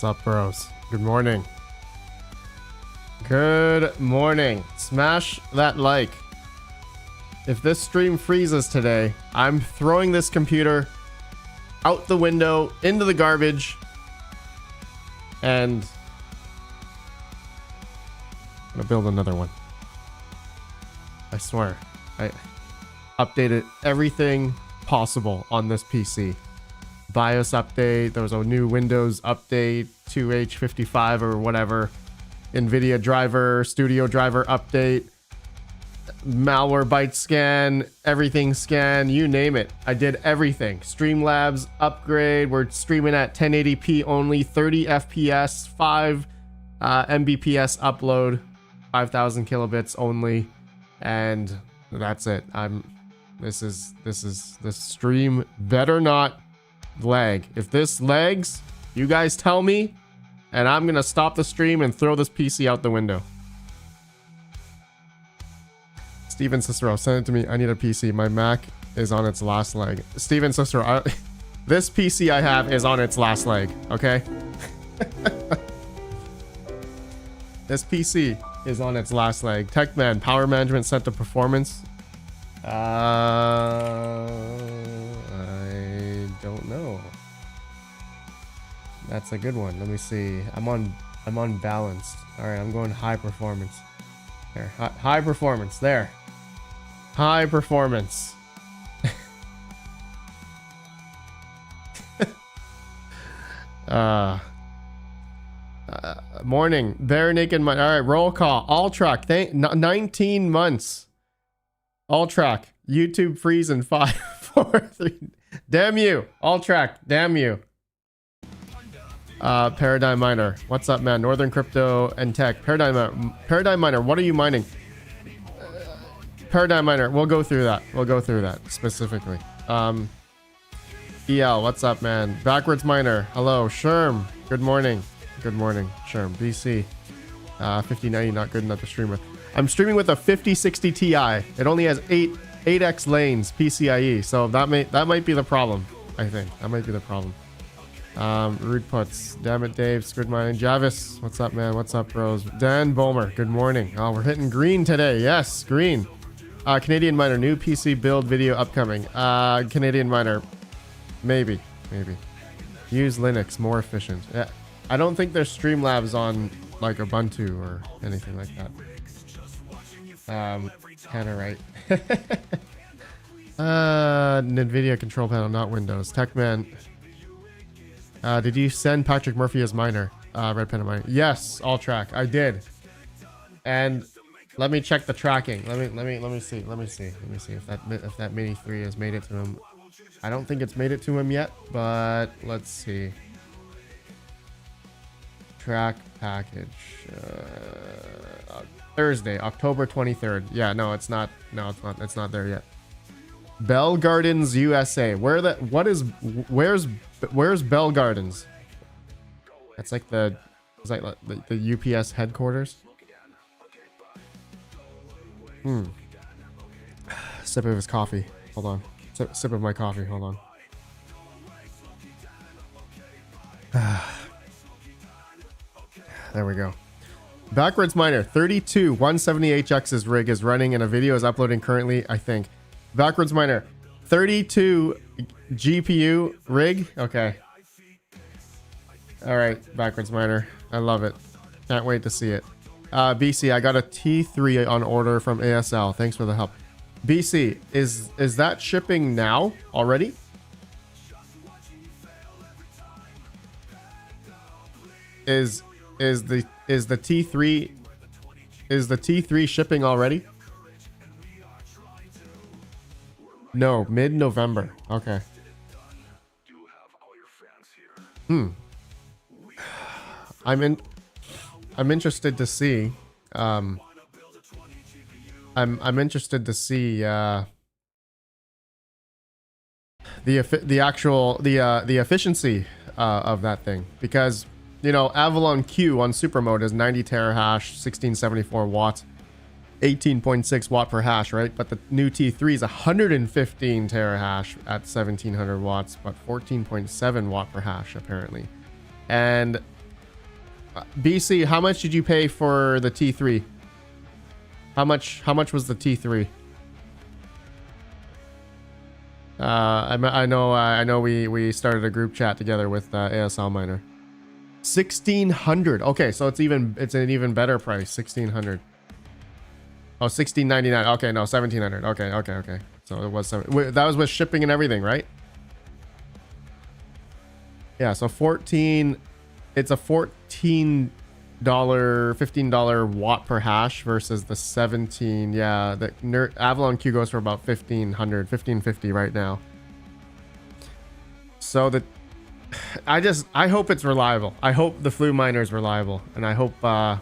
What's up, bros? Good morning. Good morning. Smash that like. If this stream freezes today, I'm throwing this computer out the window, into the garbage, and I'm gonna build another one. I swear. I updated everything possible on this PC. BIOS update, there was a new Windows update, 2H55 or whatever, NVIDIA driver, studio driver update, malware byte scan, everything scan, you name it. I did everything. Streamlabs upgrade, we're streaming at 1080p only, 30 FPS, 5 Mbps upload, 5000 kilobits only, and that's it. This stream better not lag. If this lags, you guys tell me, and I'm gonna stop the stream and throw this PC out the window. Steven Cicero, send it to me. I need a PC. My Mac is on its last leg. Steven Cicero, this PC I have is on its last leg, okay? This PC is on its last leg. TechMan, power management set to performance. I don't know. That's a good one. Let me see. I'm on balanced. All right, I'm going high performance. There, high performance. There, high performance. Morning. Bare naked. All right, roll call. All track. 19 months. All track. YouTube freeze in 5, 4, 3. Damn you. All track. Damn you. Paradigm Miner. What's up, man? Northern Crypto and Tech. Paradigm Miner. What are you mining? Paradigm Miner. We'll go through that. We'll go through that specifically. EL. What's up, man? Backwards Miner. Hello. Sherm. Good morning. Good morning. Sherm. BC. 5090. Not good enough to stream with. I'm streaming with a 5060 Ti. It only has 8x lanes PCIe, so that might be the problem. I think that might be the problem. Rude puts. Damn it, Dave. Squid mining. Javis. What's up, man? What's up, bros? Dan Bulmer. Good morning. Oh, we're hitting green today. Yes, green. Canadian Miner. New PC build video upcoming. Canadian Miner. Maybe. Use Linux. More efficient. Yeah. I don't think there's Streamlabs on like Ubuntu or anything like that. Kinda right. NVIDIA control panel, not Windows. TechMan. Did you send Patrick Murphy as miner? RedPandaMining. Yes, all track. I did. And let me check the tracking. Let me see if that Mini 3 has made it to him. I don't think it's made it to him yet, but let's see. Track package. Thursday, October 23rd. Yeah, no, it's not. No, it's not there yet. Bell Gardens, USA. Where's Bell Gardens? That's like the UPS headquarters. Sip of his coffee. Hold on. Sip of my coffee. Hold on. There we go. Backwards Miner. 32 170HX's rig is running and a video is uploading currently, I think. Backwards Miner. 32 GPU rig. Okay. All right, Backwards Miner. I love it. Can't wait to see it. BC, I got a T3 on order from ASL. Thanks for the help. BC, is that shipping now already? Is the T3 shipping already? No, mid-November. Okay. I'm interested to see. I'm interested to see the efficiency of that thing, because you know Avalon Q on super mode is 90 terahash, 1674 watts, 18.6 watt per hash, right? But the new T3 is 115 terahash at 1700 watts, but 14.7 watt per hash apparently. And BC, how much did you pay for the T3? How much was the T3? I know we started a group chat together with ASL Miner. 1,600. Okay, so it's an even better price. 1,600. Oh, 1,699. Okay, no, 1,700. Okay. So it was that was with shipping and everything, right? Yeah, so 14. It's a $14, $15 watt per hash versus the 17. Yeah, the Avalon Q goes for about 1,500, 1,550 right now. So I hope it's reliable. I hope the Flu miner is reliable, and I hope the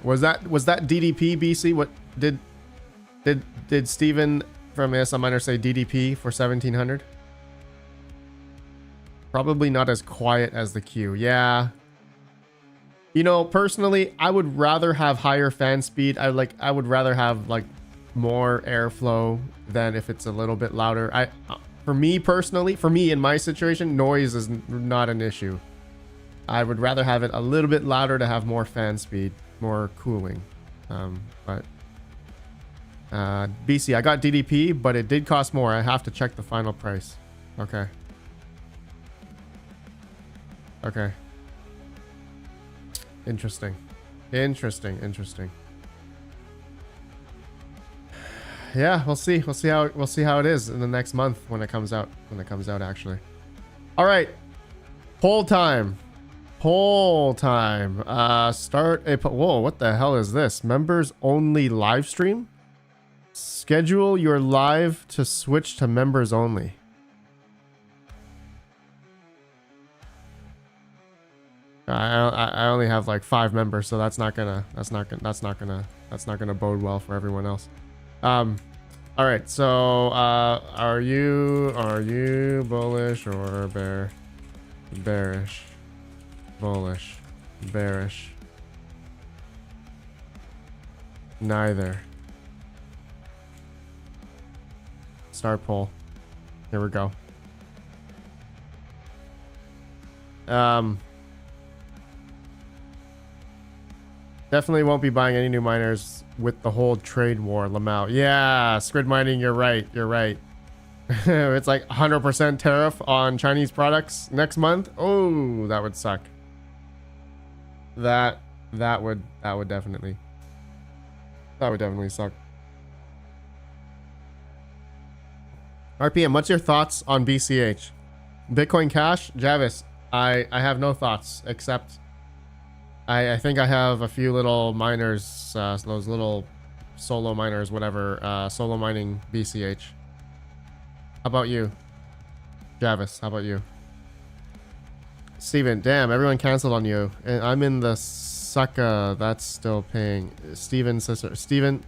was that DDP BC? What did Steven from ASL Miner say DDP for 1,700? Probably not as quiet as the Q. Yeah. You know, personally, I would rather have higher fan speed. I would rather have like more airflow than if it's a little bit louder. For me personally, in my situation, noise is not an issue. I would rather have it a little bit louder to have more fan speed, more cooling. But BC, I got DDP, but it did cost more. I have to check the final price. Okay. Interesting. Yeah, we'll see how it is in the next month when it comes out. Actually. All right. Poll time. Start a whoa, what the hell is this? Members only live stream? Schedule your live to switch to members only. I only have like 5 members, so that's not gonna bode well for everyone else. All right, so are you bullish or bearish? Bullish, bearish. Neither. Start poll. Here we go. Definitely won't be buying any new miners with the whole trade war, Lamau. Yeah, Squid Mining, you're right. It's like 100% tariff on Chinese products next month. Oh, that would suck. That would definitely suck. RPM, what's your thoughts on BCH? Bitcoin Cash? Javis, I have no thoughts except I think I have a few little miners, those little solo miners, whatever, solo mining BCH. How about you? Javis, how about you? Steven, damn, everyone canceled on you. And I'm in the sucker that's still paying. Steven's sister. Steven,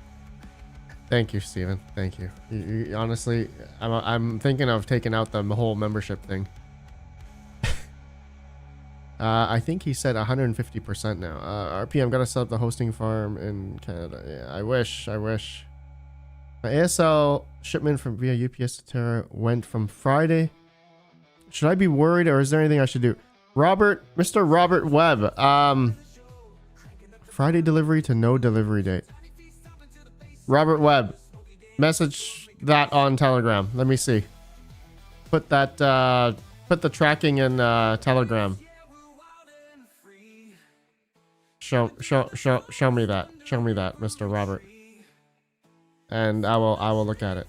thank you, Steven. Thank you. You honestly, I'm thinking of taking out the whole membership thing. I think he said 150% now. RPM, gotta set up the hosting farm in Canada. Yeah, I wish. My ASL shipment from via UPS to Terra went from Friday. Should I be worried, or is there anything I should do? Mr. Robert Webb. Friday delivery to no delivery date. Robert Webb, message that on Telegram. Let me see. Put that. Put the tracking in Telegram. Show me that. Show me that, Mr. Robert. And I will look at it.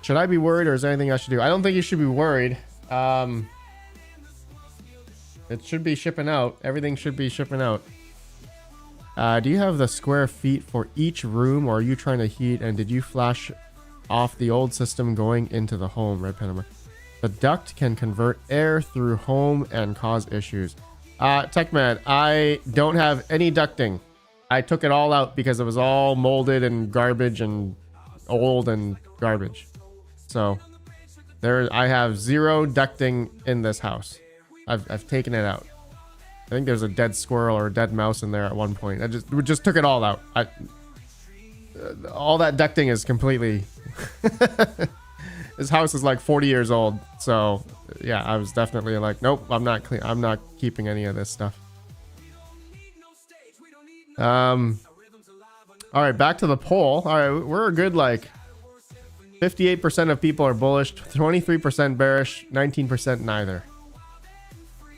Should I be worried, or is there anything I should do? I don't think you should be worried. It should be shipping out. Everything should be shipping out. Do you have the square feet for each room, or are you trying to heat? And did you flash off the old system going into the home? RedPandaMining. The duct can convert air through home and cause issues. Techman, I don't have any ducting. I took it all out because it was all molded and garbage and old and garbage. So I have 0 ducting in this house. I've taken it out. I think there's a dead squirrel or a dead mouse in there at one point. We just took it all out. All that ducting is completely. This house is like 40 years old, so yeah, I was definitely like, nope, I'm not keeping any of this stuff. All right, back to the poll. All right, we're a good like 58% of people are bullish, 23% bearish, 19% neither.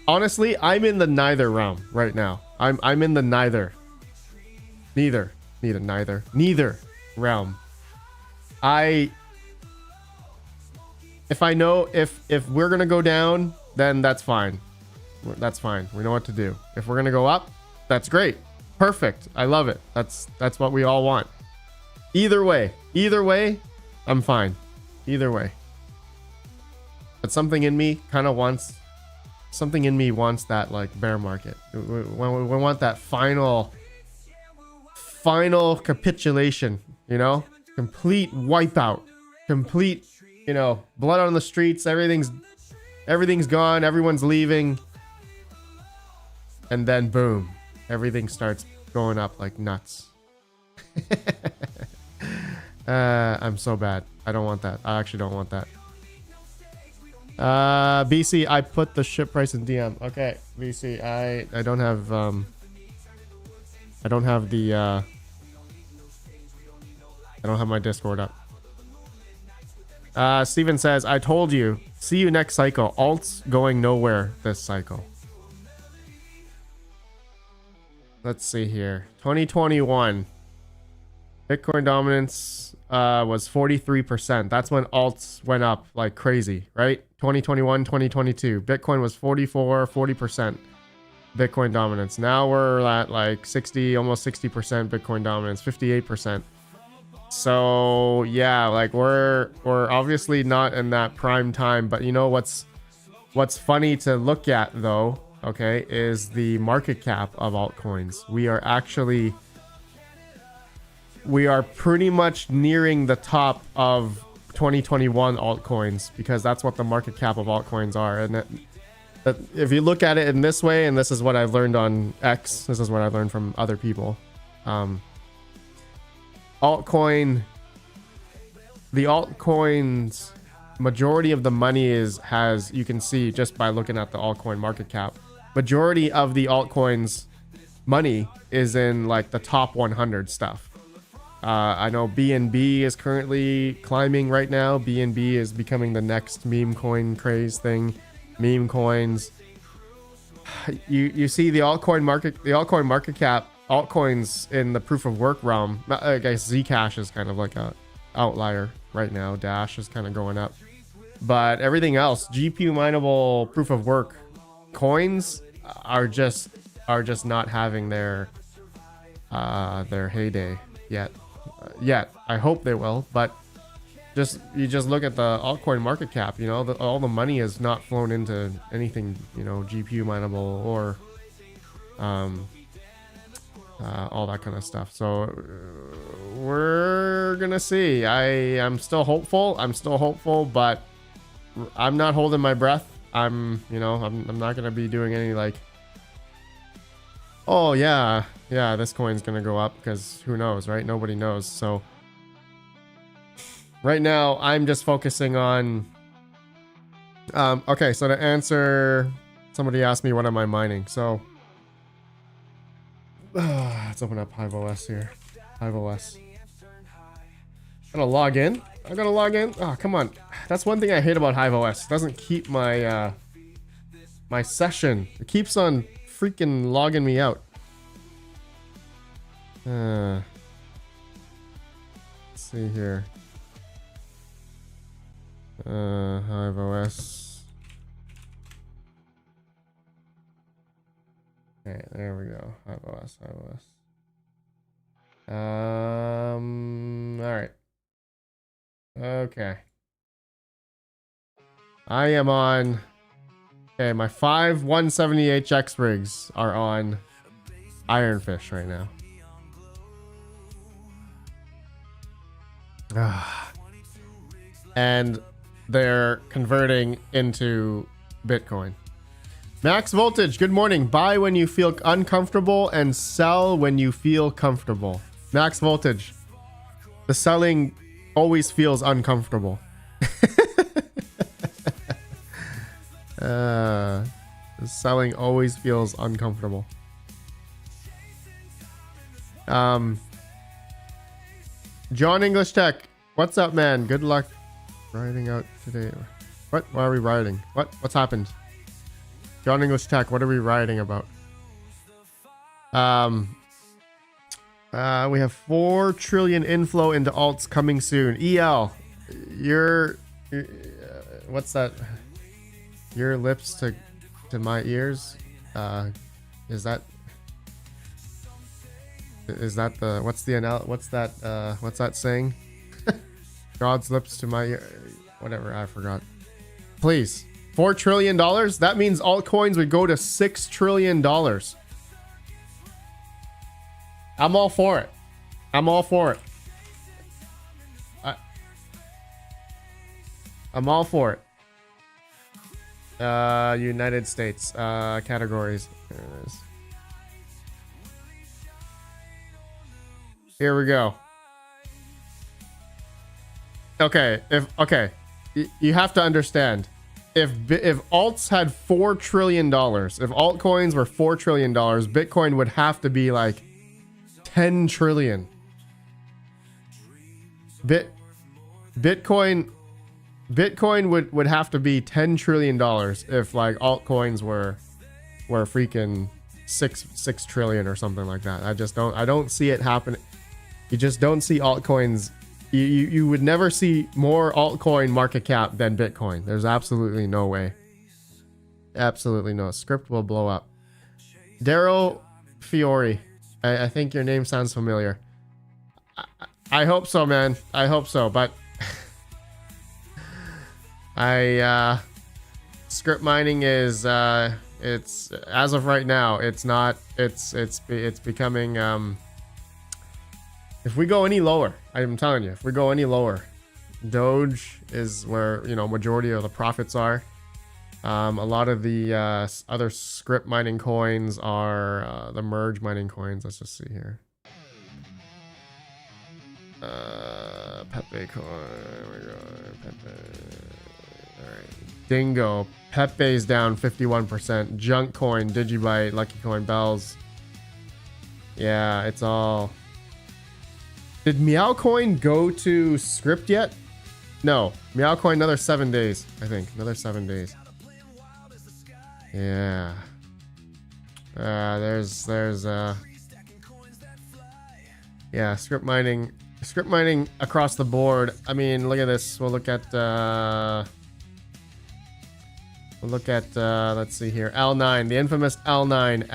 Honestly, I'm in the neither realm right now. I'm in the neither realm. If I know if we're gonna go down, then that's fine. That's fine. We know what to do. If we're gonna go up, that's great. Perfect. I love it. That's what we all want. Either way, I'm fine. Either way. But something in me wants that like bear market. We want that final capitulation, you know? Complete wipeout. Complete, you know, blood on the streets, everything's gone, everyone's leaving. And then boom, everything starts going up like nuts. I'm so bad. I don't want that. I actually don't want that. BC, I put the ship price in DM. Okay, BC, I don't have I don't have my Discord up. Steven says, I told you, see you next cycle. Alt's going nowhere this cycle. Let's see here. 2021. Bitcoin dominance was 43%. That's when alts went up like crazy, right? 2021, 2022. Bitcoin was 40% Bitcoin dominance. Now we're at like 60, almost 60% Bitcoin dominance, 58%. So yeah, like we're obviously not in that prime time, but you know what's funny to look at though, okay, is the market cap of altcoins. We are pretty much nearing the top of 2021 altcoins because that's what the market cap of altcoins are. And that if you look at it in this way, and this is what I've learned on X, this is what I've learned from other people. The altcoins, majority of the money has, you can see just by looking at the altcoin market cap, majority of the altcoins money is in like the top 100 stuff. I know BNB is currently climbing right now. BNB is becoming the next meme coin craze thing. Meme coins. You see the altcoin market cap, altcoins in the proof of work realm. I guess Zcash is kind of like a outlier right now. Dash is kind of going up, but everything else, GPU mineable proof of work coins are just not having their heyday yet. I hope they will, but you just look at the altcoin market cap, you know, all the money is not flown into anything, you know, GPU mineable or all that kind of stuff. So we're gonna see. I'm still hopeful, but I'm not holding my breath. I'm not gonna be doing any like, oh yeah, this coin's gonna go up, because who knows, right? Nobody knows. So right now I'm just focusing on okay, so to answer, somebody asked me what am I mining. So let's open up HiveOS here. HiveOS. I gotta log in. Oh, come on. That's one thing I hate about HiveOS. It doesn't keep my my session. It keeps on freaking logging me out. Let's see here. HiveOS. Okay, there we go. HiveOS. All right. Okay. I am on. Okay, my 5 170HX rigs are on Ironfish right now. And they're converting into Bitcoin. Max Voltage, good morning. Buy when you feel uncomfortable and sell when you feel comfortable. Max Voltage, the selling always feels uncomfortable. Selling always feels uncomfortable. John English Tech, what's up, man? Good luck riding out today. What? Why are we riding? What's happened? John English Tech, what are we riding about? We have 4 trillion inflow into alts coming soon. EL, you're what's that? Your lips to my ears. Is that the what's that saying? God's lips to my ear. Whatever, I forgot. Please, $4 trillion. That means altcoins would go to $6 trillion. I'm all for it. I'm all for it. I'm all for it. United States categories. There it is. Here we go. Okay, you have to understand. If alts had $4 trillion, if altcoins were $4 trillion, Bitcoin would have to be like 10 trillion. Bitcoin would have to be $10 trillion if like altcoins were freaking 6 trillion or something like that. I don't see it happen. You just don't see altcoins. You would never see more altcoin market cap than Bitcoin. There's absolutely no way. Absolutely no. Script will blow up. Daryl Fiore. I think your name sounds familiar. I hope so, man. I hope so, but script mining is it's as of right now, it's not it's becoming if we go any lower, I'm telling you, if we go any lower, Doge is where, you know, majority of the profits are. A lot of the other script mining coins are the merge mining coins. Let's just see here. Pepe coin. There we go. Pepe. All right. Dingo. Pepe's down 51%. Junk coin, Digibyte, Lucky Coin, Bells. Yeah, it's all. Did Meow Coin go to script yet? No. Meow Coin, another 7 days, I think. Another 7 days. Yeah. There's yeah, script mining across the board. I mean, look at this. We'll look at let's see here. L9, the infamous L9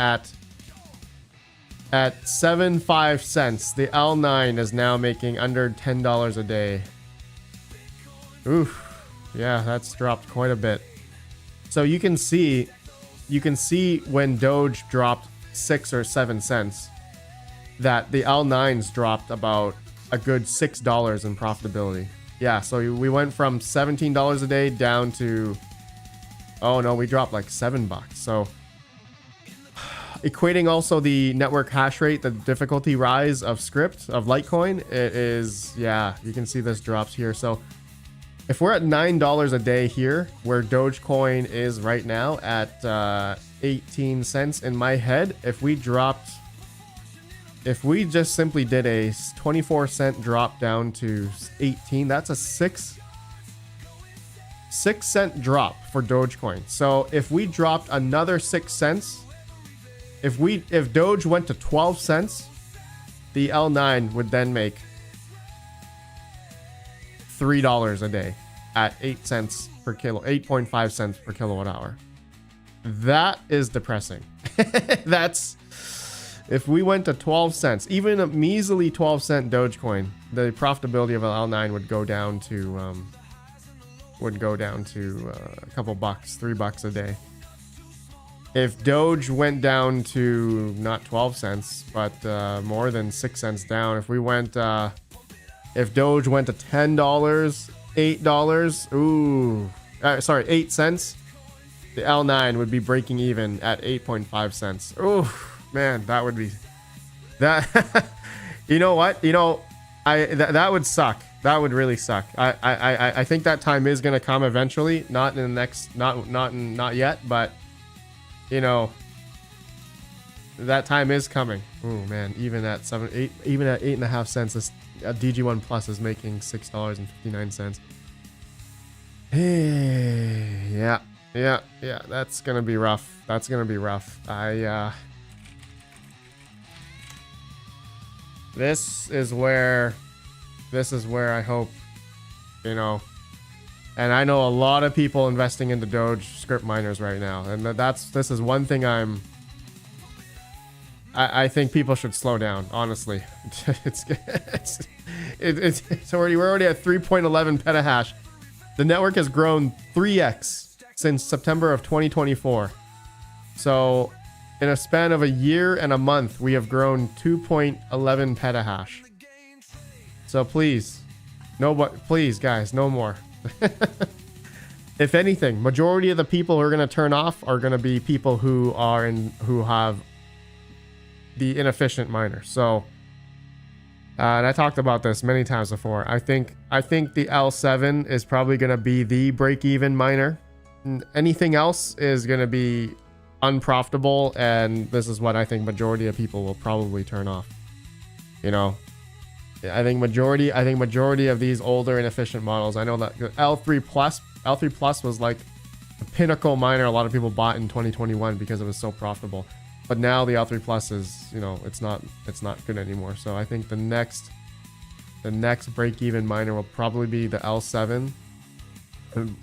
at 75 cents. The L9 is now making under $10 a day. Oof. Yeah, that's dropped quite a bit. So you can see when Doge dropped 6 or 7 cents that the L9s dropped about a good $6 in profitability. Yeah, so we went from $17 a day down to, oh no, we dropped like $7. So equating also the network hash rate, the difficulty rise of script of Litecoin, it is, yeah, you can see this drops here. So if we're at $9 a day here, where Dogecoin is right now at 18 cents in my head, if we just simply did a 24-cent drop down to 18, that's a 6 cent drop for Dogecoin. So if we dropped another 6 cents, if Doge went to 12 cents, the L9 would then make $3 a day at 8 cents per kilo, 8.5 cents per kilowatt hour. That is depressing. That's, if we went to 12 cents, even a measly 12-cent Dogecoin, the profitability of an L9 would go down to a couple bucks, $3 a day. If Doge went down to not 12 cents, but more than 6 cents down, if Doge went to $10, $8, ooh, sorry, 8 cents, the L9 would be breaking even at 8.5 cents. Ooh, man, that would be that. You know what? You know, that would suck. That would really suck. I think that time is gonna come eventually. Not in the next, not yet, but you know, that time is coming. Oh man, even at 8.5 cents, this DG1 Plus is making $6.59. Yeah, that's gonna be rough. That's gonna be rough. This is where I hope, you know, and I know a lot of people investing into Doge script miners right now, and this is one thing I think people should slow down, honestly. We're already at 3.11 petahash. The network has grown 3x since September of 2024. So in a span of a year and a month, we have grown 2.11 petahash. So please, please guys, no more. If anything, majority of the people who are going to turn off are going to be people who have the inefficient miners. So, and I talked about this many times before. I think the L7 is probably going to be the break-even miner. Anything else is going to be unprofitable, and this is what I think majority of people will probably turn off. You know, I think majority of these older inefficient models. I know that L3 Plus was like the pinnacle miner a lot of people bought in 2021 because it was so profitable. But now the L3 Plus is, you know, it's not good anymore. So I think the next break-even miner will probably be the L7,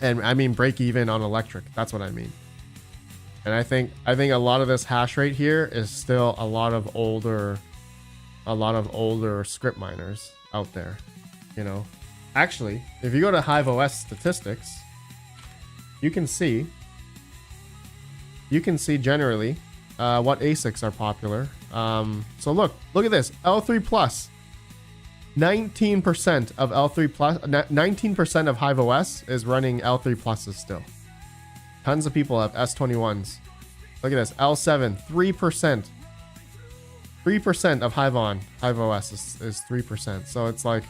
and I mean break-even on electric. That's what I mean. And I think a lot of this hash rate here is still a lot of older script miners out there. You know, actually, if you go to HiveOS statistics, you can see generally what ASICs are popular. So look at this. L3 Plus. 19% of L3 Plus, 19% of HiveOS is running L3 Pluses still. Tons of people have S21s. Look at this. L7, 3%. 3% of HiveOS is 3%. So it's like,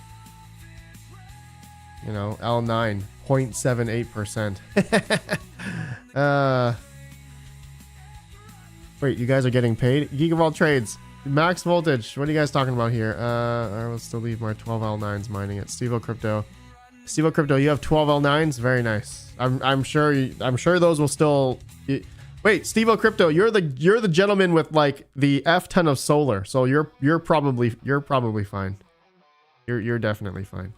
you know, L9, 0.78%. Wait, you guys are getting paid? Geek of all trades. Max voltage. What are you guys talking about here? I will still leave my 12 L9s mining at Stevo Crypto. Stevo Crypto, you have 12 L9s? Very nice. I'm sure those will still. Wait, Stevo Crypto, you're the gentleman with like the F10 of solar. So you're probably fine. You're definitely fine.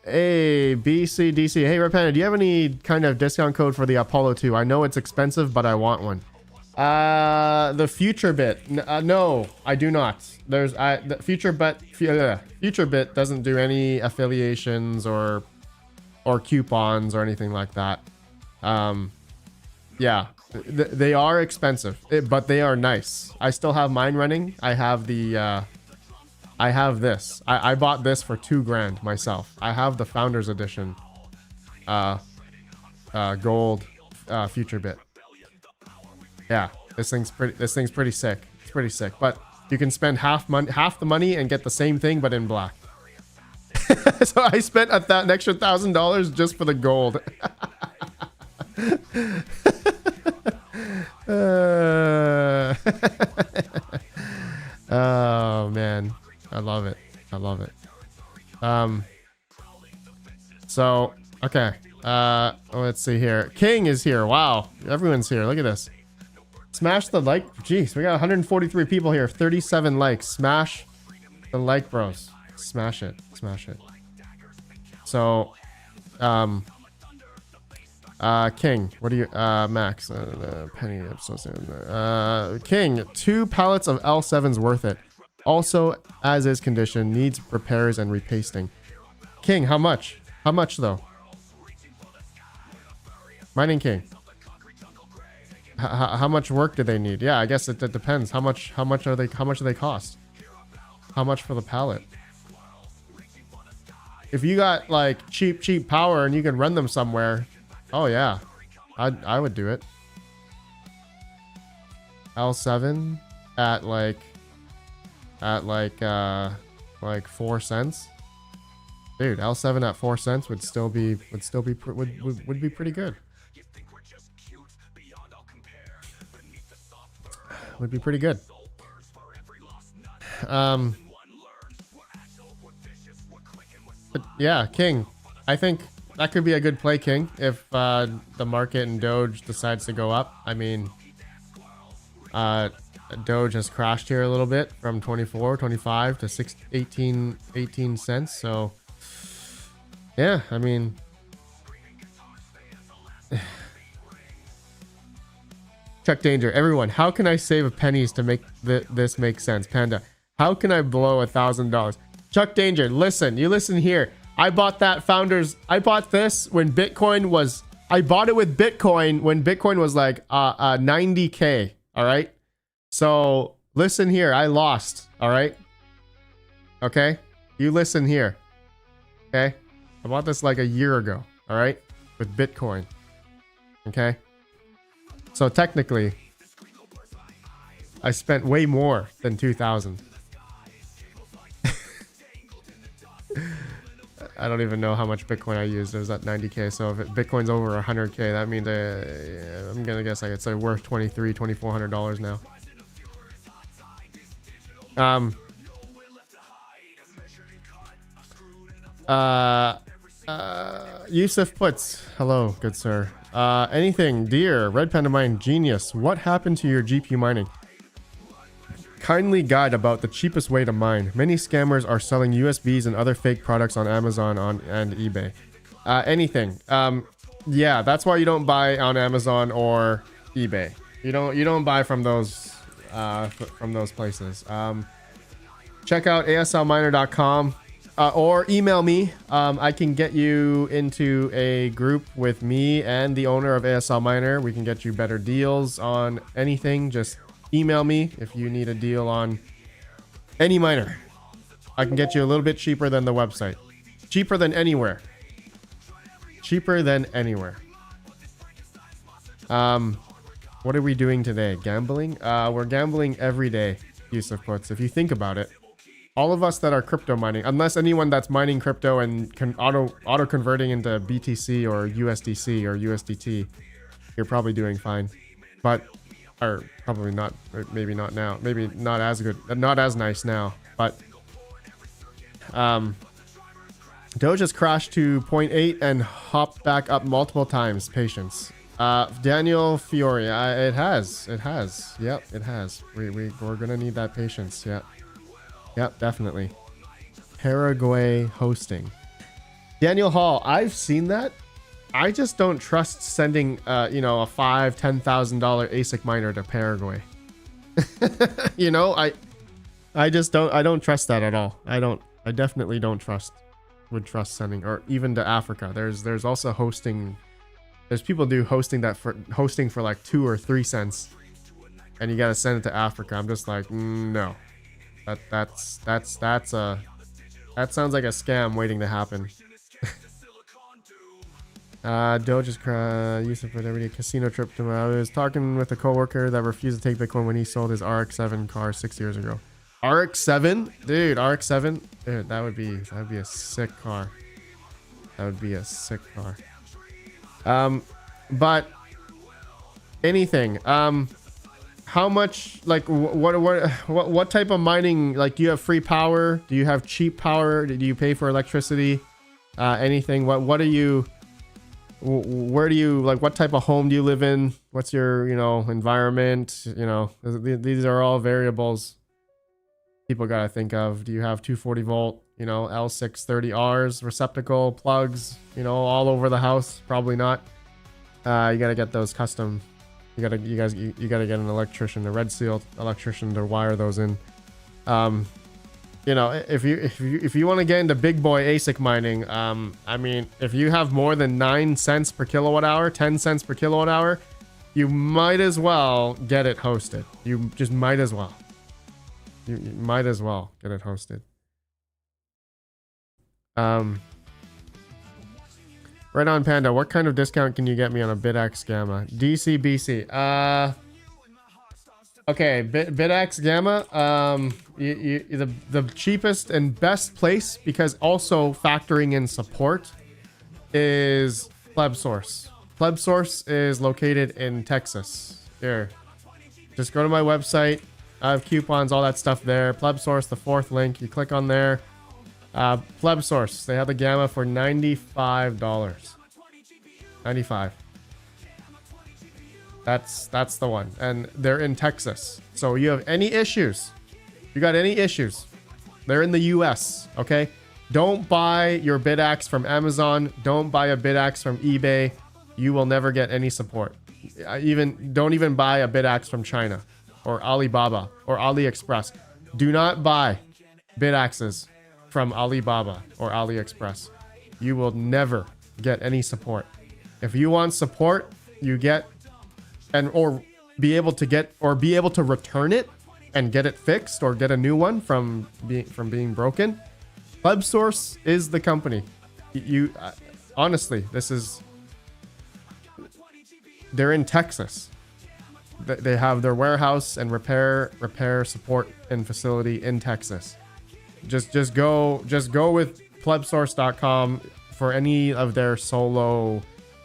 Hey, BCDC. Hey, RedPanda, do you have any kind of discount code for the Apollo 2? I know it's expensive, but I want one. The future bit. No, I do not. There's the future bit doesn't do any affiliations or coupons or anything like that. Yeah, they are expensive, but they are nice. I still have mine running. I have the I have this. I bought this for $2 grand myself. I have the Founders Edition gold future bit. Yeah, this thing's pretty sick. It's pretty sick. But you can spend half the money and get the same thing but in black. So I spent an extra $1,000 just for the gold. Oh man, I love it. I love it. So okay. Let's see here. King is here. Wow, everyone's here. Look at this. Smash the like. Jeez, we got 143 people here. 37 likes. Smash the like, bros. Smash it. Smash it. So, King, what do you, Max, Penny, King, 2 pallets of L7's worth it. Also, as is condition, needs repairs and repasting. King, how much? How much though? Mining King. How much work do they need? Yeah, I guess it depends. How much do they cost? How much for the pallet? If you got like cheap power and you can run them somewhere, oh yeah, I would do it. L7 at like like 4 cents. Dude, L7 at 4 cents would be pretty good. Would be pretty good. But yeah, King. I think that could be a good play, King, if the market and Doge decides to go up. I mean, Doge has crashed here a little bit from 24, 25 to 18 cents. So yeah, I mean, Chuck Danger, everyone, how can I save pennies to make this make sense? Panda, how can I blow $1,000? Chuck Danger, listen, you listen here. I bought that I bought this when Bitcoin was, I bought it with Bitcoin when Bitcoin was like 90K. All right. So listen here. I lost. All right. Okay. You listen here. Okay. I bought this like a year ago. All right. With Bitcoin. Okay. So technically, I spent way more than 2,000. I don't even know how much Bitcoin I used. It was at 90K. So if Bitcoin's over 100K, that means I'm going to guess like it's like worth $2,400 now. Yusuf puts, hello, good sir. Anything, dear RedPandaMining genius, what happened to your GPU mining? Kindly guide about the cheapest way to mine. Many scammers are selling USBs and other fake products on Amazon and eBay. Anything. Yeah, that's why you don't buy on Amazon or eBay. You don't buy from those places. Check out aslminer.com or email me. I can get you into a group with me and the owner of ASL Miner. We can get you better deals on anything. Just email me if you need a deal on any miner. I can get you a little bit cheaper than the website. Cheaper than anywhere. Cheaper than anywhere. What are we doing today? Gambling? We're gambling every day, Yusuf puts. If you think about it, all of us that are crypto mining, unless anyone that's mining crypto and can auto converting into BTC or USDC or USDT, you're probably doing fine. But or probably not, or maybe not now, maybe not as good, not as nice now, but Doge has crashed to 0.8 and hopped back up multiple times. Patience. Daniel Fiore, it has, yep, it has. We're gonna need that patience. Yep, definitely. Paraguay hosting. Daniel Hall, I've seen that. I just don't trust sending, a $5,000-$10,000 ASIC miner to Paraguay. I don't trust that at all. I definitely would trust sending, or even to Africa. There's also hosting. There's people do hosting for like 2 or 3 cents, and you gotta send it to Africa. I'm just like, no, that sounds like a scam waiting to happen. Doge is used for every casino trip tomorrow. I was talking with a coworker that refused to take Bitcoin when he sold his RX-7 car 6 years ago. RX-7, dude, RX-7, dude, that would be a sick car. That would be a sick car. But anything. How much? Like, what type of mining? Like, do you have free power? Do you have cheap power? Do you pay for electricity? Anything? What are you? Where do you, like, what type of home do you live in? What's your, environment? These are all variables people got to think of. Do you have 240 volt, L630Rs, receptacle plugs, all over the house? Probably not. You got to get those custom. You got to get an electrician, a red seal electrician to wire those in. If you want to get into big boy ASIC mining, I mean, if you have more than 9 cents per kilowatt hour, 10 cents per kilowatt hour, you might as well get it hosted. You just might as well. You might as well get it hosted. Right on, Panda. What kind of discount can you get me on a BitX Gamma? DCBC. Okay, BitX Gamma, the cheapest and best place, because also factoring in support, is PlebSource. PlebSource is located in Texas. Here, just go to my website. I have coupons, all that stuff there. PlebSource, the fourth link. You click on there. PlebSource, they have the Gamma for $95. $95. That's the one, and they're in Texas. So you have any issues, you got any issues, they're in the US. Okay, don't buy your BitX from Amazon, don't buy a BitX from eBay. You will never get any support. Don't even buy a BitX from China or Alibaba or AliExpress. Do not buy BitXs from Alibaba or AliExpress. You will never get any support. If you want support, you get or be able to return it and get it fixed or get a new one from being broken. PlebSource is the company. Honestly, they're in Texas. They have their warehouse and repair support and facility in Texas. Just go with plebsource.com for any of their solo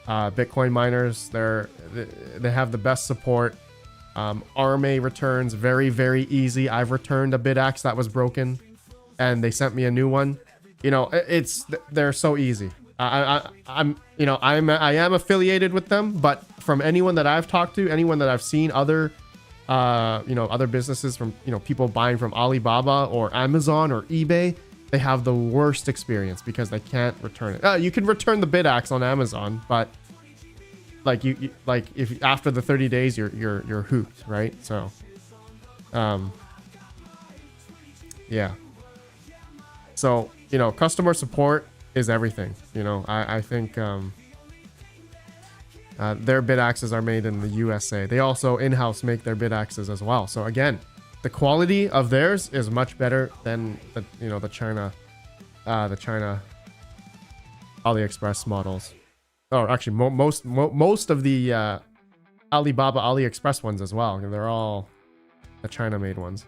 Bitcoin miners. They have the best support. RMA returns very, very easy. I've returned a BitX that was broken and they sent me a new one. You know, they're so easy. I am affiliated with them, but from anyone that I've talked to, anyone that I've seen, other businesses, from people buying from Alibaba or Amazon or eBay, they have the worst experience because they can't return it. You can return the BitX on Amazon, but if after the 30 days you're hooped, right? So yeah. So, customer support is everything. I think their BitXs are made in the USA. They also in-house make their BitXs as well. So again, the quality of theirs is much better than the China AliExpress models. Or actually, most of the Alibaba AliExpress ones as well. They're all the China-made ones.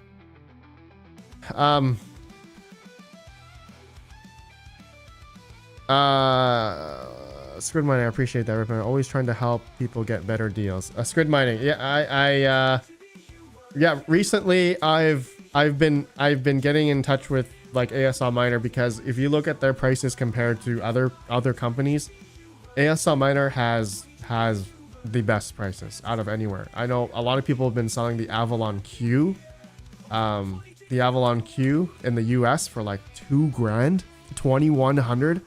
Squid mining, I appreciate that. RedPanda always trying to help people get better deals. Squid mining, yeah, yeah. Recently, I've been getting in touch with like ASL Miner, because if you look at their prices compared to other companies, ASL Miner has the best prices out of anywhere. I know a lot of people have been selling the Avalon Q, in the US for like $2,000, $2,100.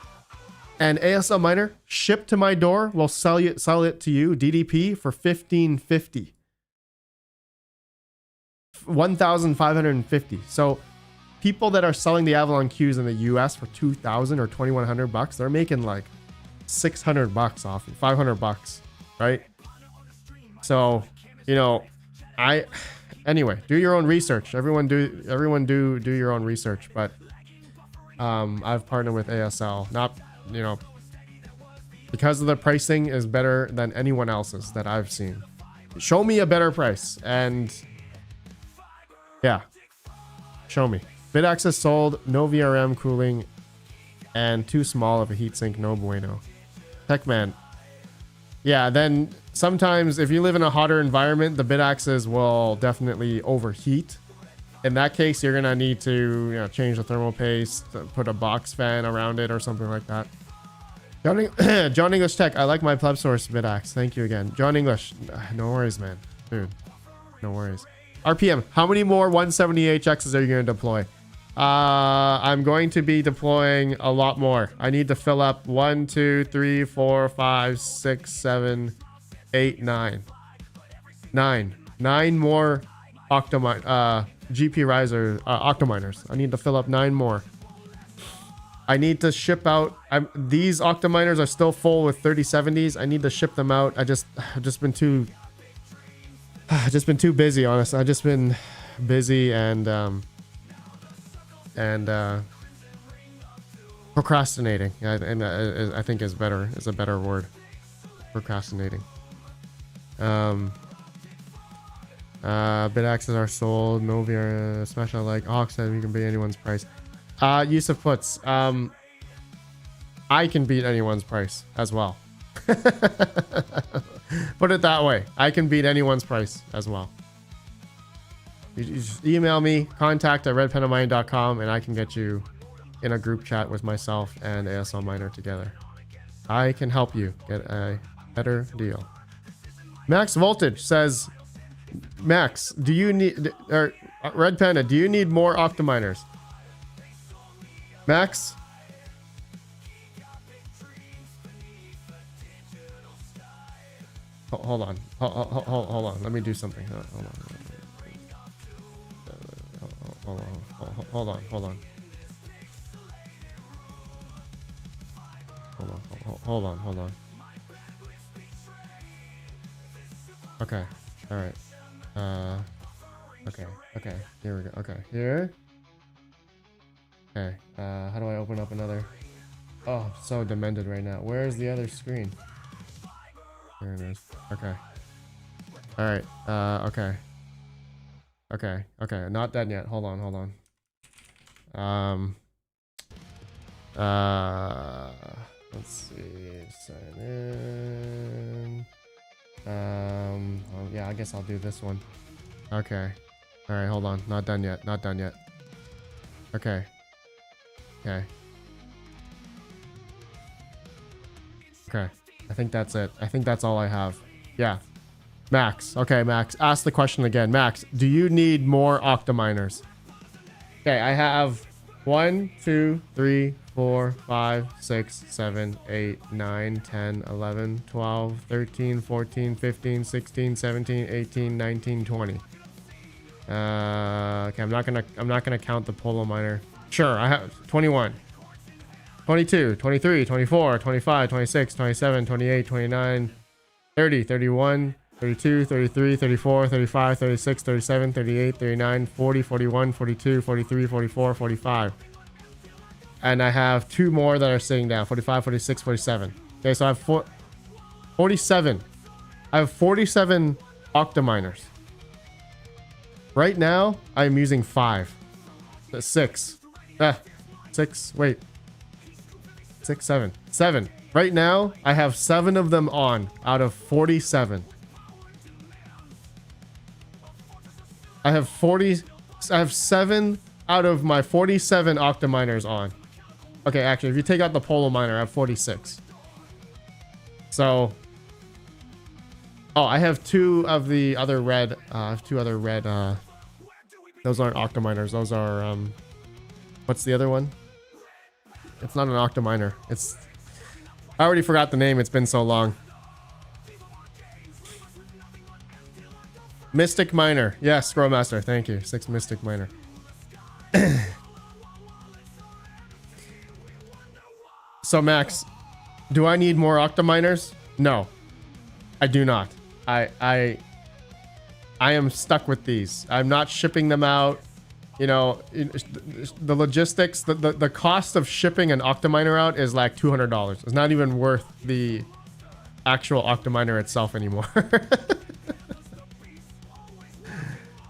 And ASL Miner, shipped to my door, will sell it to you, DDP, for $1,550. $1,550. So people that are selling the Avalon Qs in the US for $2,000 or $2,100, they're making like $600 off, $500, right? So, anyway, do your own research. Everyone do your own research. But I've partnered with ASL, not because of the pricing is better than anyone else's that I've seen. Show me a better price, and yeah, show me. BitX is sold, no VRM cooling, and too small of a heatsink, no bueno. Techman, yeah, then sometimes if you live in a hotter environment, the BitXs will definitely overheat. In that case, you're gonna need to change the thermal paste, put a box fan around it or something like that. John English Tech, I like my PlebSource BitX. Thank you again. John English, no worries, man. Dude, no worries. RPM, how many more 170HXs are you gonna deploy? I'm going to be deploying a lot more. I need to fill up 1, 2, 3, 4, 5, 6, 7, 8, 9. 9 more GP riser octominers. I need to fill up 9 more. I need to ship out. These octominers are still full with 3070s. I need to ship them out. I've just been too busy, honestly. I've just been busy and procrastinating. I think is a better word. Procrastinating. Bid axes are sold. Novi are smash out like Hawk said we can beat anyone's price. Yusuf puts. I can beat anyone's price as well. Put it that way. I can beat anyone's price as well. You just email me, contact@redpandamining.com, and I can get you in a group chat with myself and ASL Miner together. I can help you get a better deal. Max Voltage says, Max, do you need, or Red Panda, do you need more Octominers? Max? Hold on. Hold on. Let me do something. Hold on. Hold on. Okay. All right. Okay. Here we go. Okay. Here. Okay. How do I open up another? Oh, I'm so demented right now. Where's the other screen? There it is. Okay. All right. Okay. Not done yet. Hold on. Let's see. Sign in. Oh, yeah, I guess I'll do this one. Okay. All right. Hold on. Not done yet. Okay. I think that's it. I think that's all I have. Yeah. Max. Okay, Max. Ask the question again. Max, do you need more Octominers? Okay, I have 1, 2, 3, 4, 5, 6, 7, 8, 9, 10, 11, 12, 13, 14, 15, 16, 17, 18, 19, 20. Okay, I'm not gonna count the polo miner. Sure, I have 21. 22, 23, 24, 25, 26, 27, 28, 29, 30, 31, 32, 33, 34, 35, 36, 37, 38, 39, 40, 41, 42, 43, 44, 45. And I have 2 more that are sitting down, 45, 46, 47. Okay, so I have 47. I have 47 Octominers. Right now, I'm using 5. 6. 6, wait. 6, 7. 7. Right now, I have 7 of them on out of 47. I have 7 out of my 47 Octominers on. Okay, actually, if you take out the polo miner, I have 46. So, oh, I have 2 of the other red. I have 2 other red. Those aren't Octominers. Those are what's the other one? It's not an Octominer. It's, I already forgot the name. It's been so long. Mystic Miner. Yes, Scrollmaster. Thank you. 6 Mystic Miner. So, Max, do I need more Octominers? No, I do not. I am stuck with these. I'm not shipping them out. You know, the logistics, the cost of shipping an Octominer out is like $200. It's not even worth the actual Octominer itself anymore.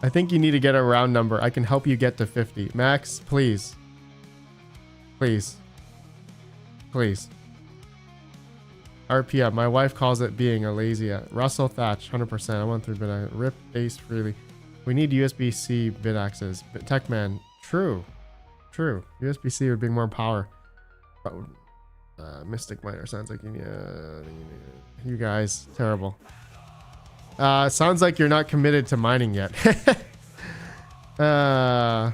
I think you need to get a round number. I can help you get to 50. Max, please. Please. RPM. My wife calls it being a lazy. Russell Thatch, 100%. I went through bid. Rip base freely. We need USB-C bid access. Techman. True. USB-C would bring more power. Mystic Miner sounds like you guys terrible. Sounds like you're not committed to mining yet. Okay, I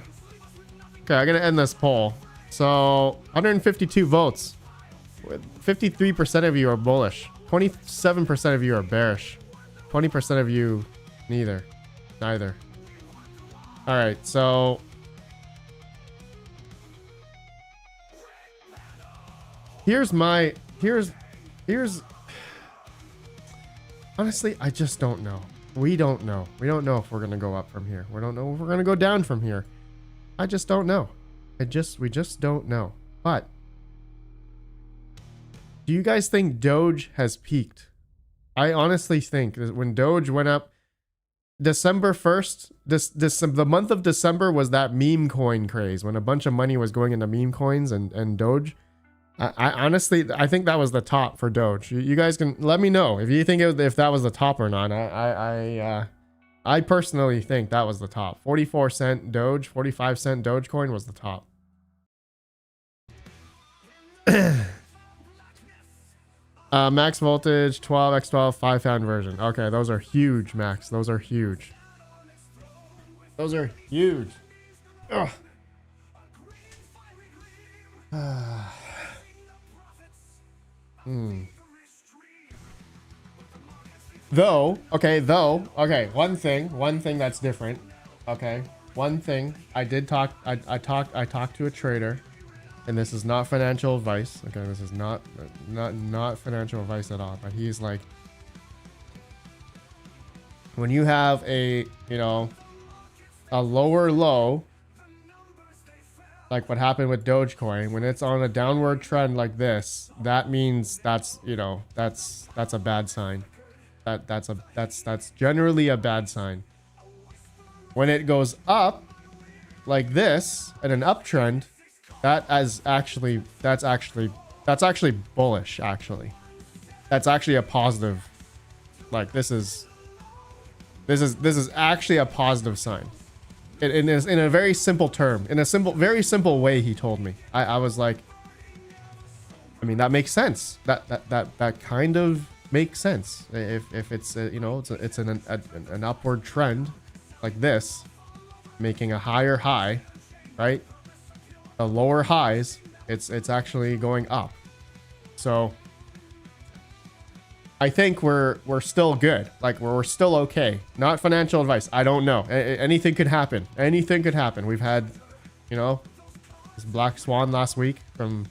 gotta end this poll. So 152 votes. 53% of you are bullish. 27% of you are bearish. 20% of you neither. All right, so here's honestly, I just don't know. We don't know if we're gonna go up from here. We don't know if we're gonna go down from here. I just don't know. We just don't know. But do you guys think Doge has peaked? I honestly think that when Doge went up, December 1st, the month of December was that meme coin craze when a bunch of money was going into meme coins and Doge. I honestly, I think that was the top for Doge. You guys can let me know if you think if that was the top or not. I personally think that was the top. 44-cent Doge, 45-cent Dogecoin was the top. Max voltage 12x12 5-pound version. Okay, those are huge, Max. Those are huge. Those are huge. Ugh. Though, okay, one thing that's different. Okay, one thing I did talk. I talked to a trader. And this is not financial advice. Okay, this is not financial advice at all. But he's like, when you have a, you know, a lower low, like what happened with Dogecoin, when it's on a downward trend like this, that means that's, you know, that's a bad sign. That's generally a bad sign. When it goes up like this in an uptrend, that's actually bullish. Actually, that's actually a positive. Like this is actually a positive sign. In a very simple term, in a very simple way, he told me. I was like, I mean, that makes sense. That kind of makes sense. If it's you know, it's an upward trend like this, making a higher high, right? The lower highs, it's actually going up. So I think we're still good. Like we're still okay. Not financial advice. I don't know. Anything could happen. Anything could happen. We've had, you know, this black swan last week from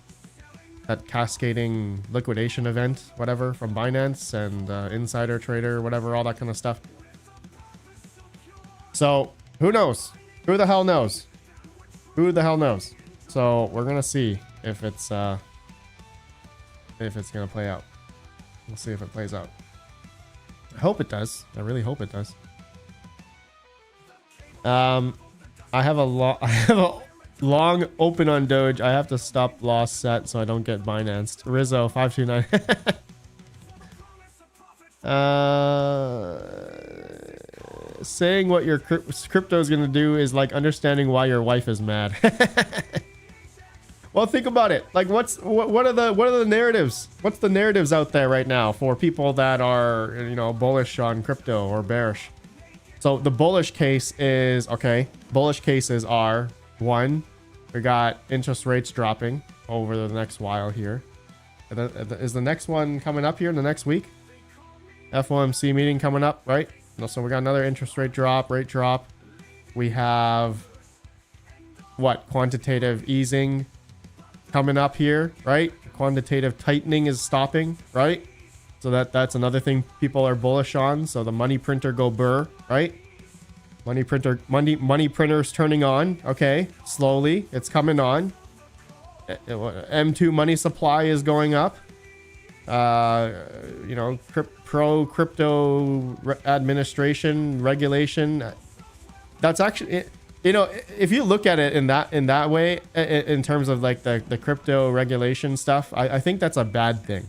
that cascading liquidation event, whatever, from Binance and insider trader, whatever, all that kind of stuff. So who knows? Who the hell knows? Who the hell knows? So we're gonna see if it's gonna play out. We'll see if it plays out. I hope it does. I really hope it does. I have a long open on Doge. I have to stop loss set so I don't get Binance. Rizzo 529. Saying what your crypto is gonna do is like understanding why your wife is mad. Well, think about it. Like, what are the narratives? What's the narratives out there right now for people that are, you know, bullish on crypto or bearish? So the bullish case is, okay, bullish cases are, one, we got interest rates dropping over the next while here. Is the next one coming up here in the next week? FOMC meeting coming up, right? So we got another interest rate drop. We have what? Quantitative easing coming up here, right? Quantitative tightening is stopping, right? So that's another thing people are bullish on. So the money printer go burr, right? Money printer's turning on. Okay, slowly it's coming on. M2 money supply is going up. You know, crypto administration regulation. That's actually, you know, if you look at it in that way, in terms of like the crypto regulation stuff, I think that's a bad thing.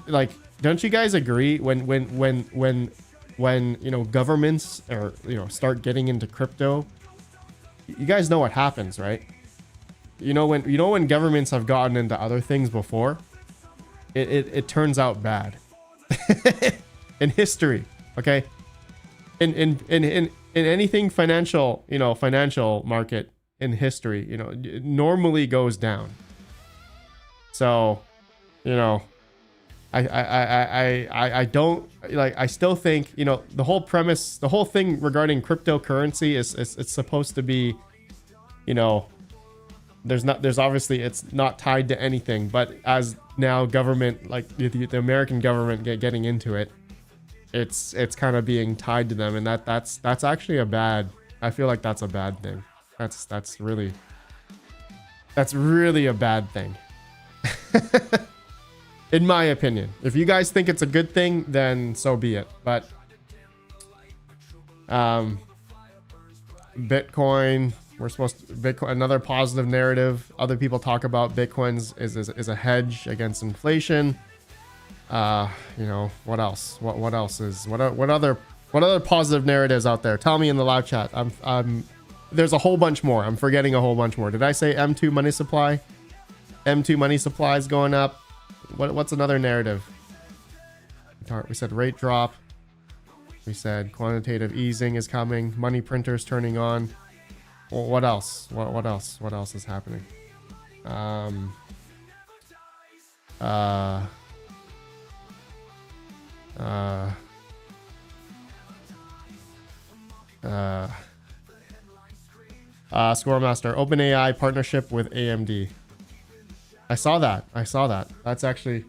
Like, don't you guys agree when you know, governments or, you know, start getting into crypto, you guys know what happens, right? You know when governments have gotten into other things before, it turns out bad. In history, okay? In anything financial, you know, financial market in history, you know, it normally goes down. So, you know, I don't like, I still think, you know, the whole premise, the whole thing regarding cryptocurrency is it's supposed to be, you know, there's obviously, it's not tied to anything, but as now government, like the American government getting into it, it's kind of being tied to them, and that's actually a bad, I feel like that's a bad thing. That's really a bad thing. In my opinion. If you guys think it's a good thing, then so be it. But Bitcoin, we're supposed to, Bitcoin, another positive narrative. Other people talk about Bitcoin's is a hedge against inflation. You know, what else? What else is, what other positive narratives out there? Tell me in the live chat. There's a whole bunch more. I'm forgetting a whole bunch more. Did I say M2 money supply? M2 money supply is going up. What's another narrative? We said rate drop. We said quantitative easing is coming. Money printers turning on. Well, what else? What else? What else is happening? Scoremaster, OpenAI partnership with AMD. I saw that. That's actually...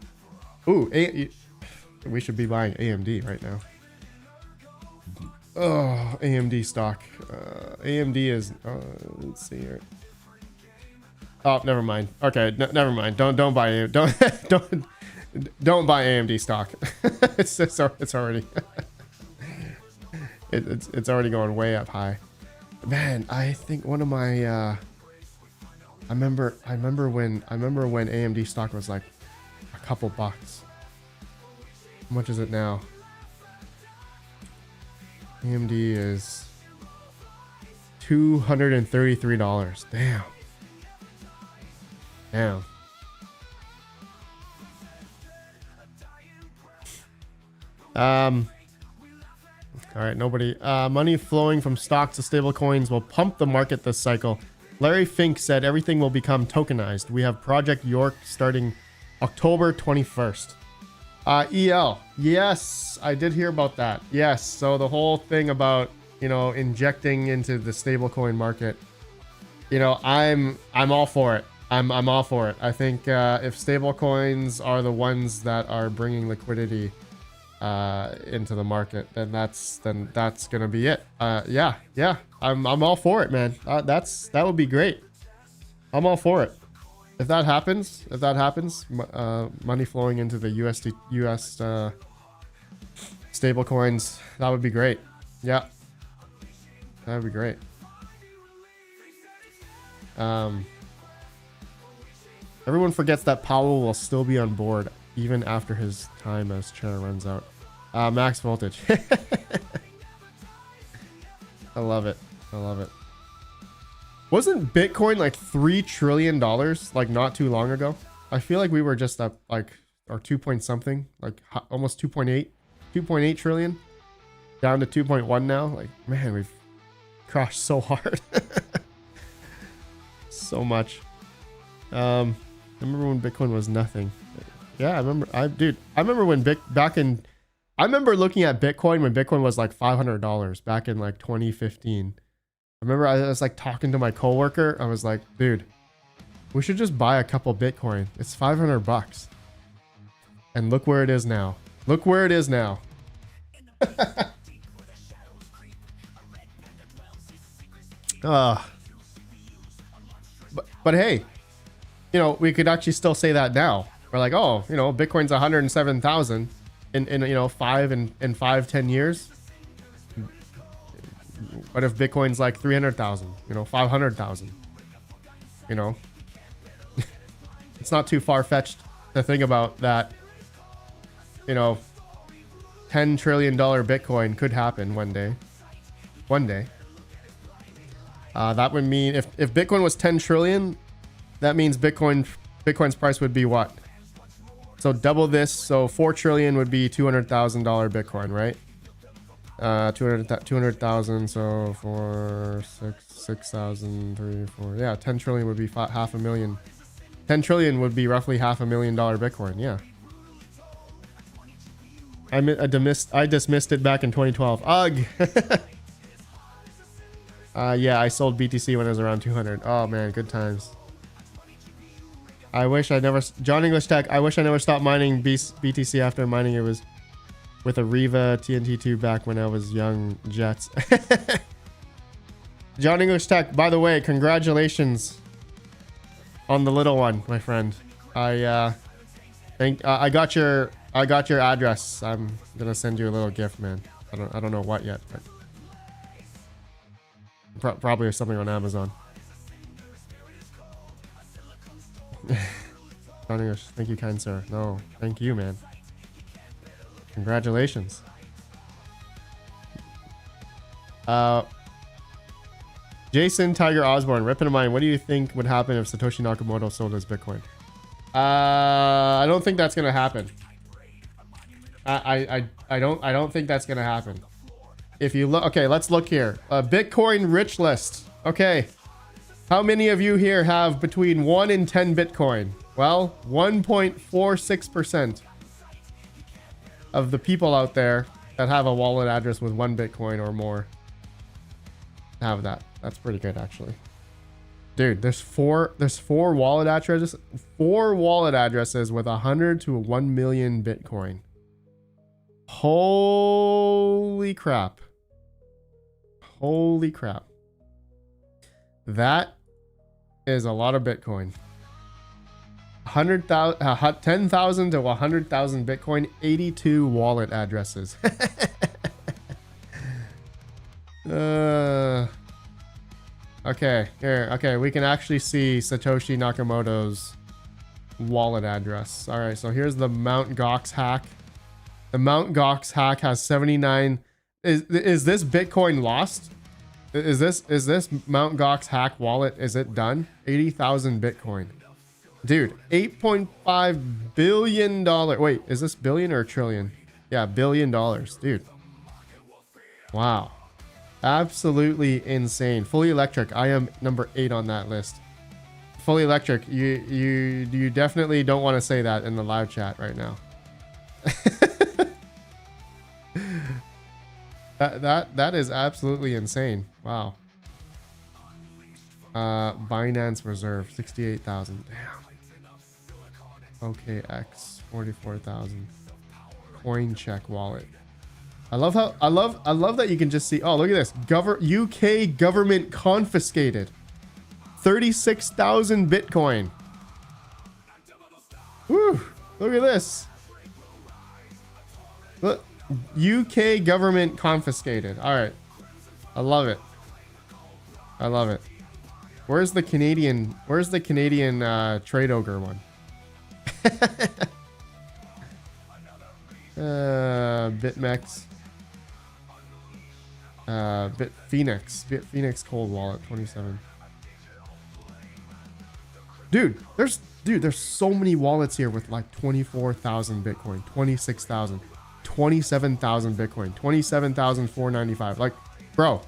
Ooh, we should be buying AMD right now. Oh, AMD stock. AMD is... let's see here. Oh, never mind. Okay, never mind. Don't buy don't buy AMD stock. it's already it's already going way up high. Man, I think one of my I remember when AMD stock was like a couple bucks. How much is it now? AMD is $233. Damn. All right, nobody. Money flowing from stocks to stable coins will pump the market this cycle. Larry Fink said everything will become tokenized. We have Project York starting October 21st. EL. Yes, I did hear about that. Yes, so the whole thing about, you know, injecting into the stablecoin market, you know, I'm all for it. I'm all for it. I think if stablecoins are the ones that are bringing liquidity into the market, then that's gonna be it. Yeah, I'm all for it, man. That would be great. I'm all for it. If that happens, money flowing into the US stable coins, that would be great. Yeah, that would be great. Everyone forgets that Powell will still be on board even after his time as chair runs out. Max voltage. I love it. Wasn't Bitcoin like $3 trillion like not too long ago? I feel like we were just up like, or 2 point something, like almost 2.8 trillion, down to 2.1 now. Like, man, we've crashed so hard. So much. I remember when Bitcoin was nothing. Yeah, I remember. I remember when I remember looking at Bitcoin when Bitcoin was like $500 back in like 2015. I remember I was like talking to my coworker. I was like, dude, we should just buy a couple Bitcoin. It's $500. And look where it is now. Look where it is now. But hey, you know, we could actually still say that now. We're like, oh, you know, Bitcoin's 107,000 in you know 10 years. What if Bitcoin's like 300,000? You know, 500,000. You know, it's not too far fetched to think about that. You know, $10 trillion Bitcoin could happen one day. That would mean if Bitcoin was 10 trillion, that means Bitcoin's price would be what? So double this. So 4 trillion would be $200,000 Bitcoin, right? 200,000. So 6,000, 3, 4. Yeah, 10 trillion would be half a million. 10 trillion would be roughly $500,000 Bitcoin. Yeah. I dismissed it back in 2012. Ugh. Yeah, I sold BTC when it was around 200. Oh man, good times. I wish I never... John English Tech, I wish I never stopped mining BTC after mining it was with a Riva TNT2 back when I was young Jets. John English Tech, by the way, congratulations on the little one, my friend. I got your address. I'm gonna send you a little gift, man. I don't know what yet, but Probably something on Amazon. Thank you, kind sir. No, thank you, man. Congratulations. Jason Tiger Osborne, RedPandaMining, what do you think would happen if Satoshi Nakamoto sold his Bitcoin? I don't think that's gonna happen. I don't think that's gonna happen. If you look, okay, let's look here. Bitcoin rich list. Okay, how many of you here have between 1 and 10 Bitcoin? Well, 1.46% of the people out there that have a wallet address with 1 Bitcoin or more have that. That's pretty good, actually. Dude, there's four wallet addresses, 4 wallet addresses with 100 to 1 million Bitcoin. Holy crap. Holy crap. That is a lot of Bitcoin. 10,000 to 100,000 Bitcoin, 82 wallet addresses. Okay, here. Okay, we can actually see Satoshi Nakamoto's wallet address. All right, so here's the Mt. Gox hack. The Mt. Gox hack has 79. Is this Bitcoin lost? Is this Mt. Gox hack wallet? Is it done? 80,000 Bitcoin. Dude, $8.5 billion. Wait, is this billion or trillion? Yeah, $1 billion, dude. Wow. Absolutely insane. Fully electric. I am number 8 on that list. Fully electric. You definitely don't want to say that in the live chat right now. that is absolutely insane. Wow. Binance Reserve 68,000. Damn. OKX 44,000. Coin check wallet. I love that you can just see. Oh, look at this. UK government confiscated 36,000 Bitcoin. Woo! Look at this. Look, UK government confiscated. All right, I love it. I love it. Where's the Canadian? Where's the Canadian trade ogre one? BitMEX. Bitphoenix cold wallet 27. Dude, there's so many wallets here with like 24,000 Bitcoin, 26,000, 27,000 Bitcoin, 27,495. Like, bro,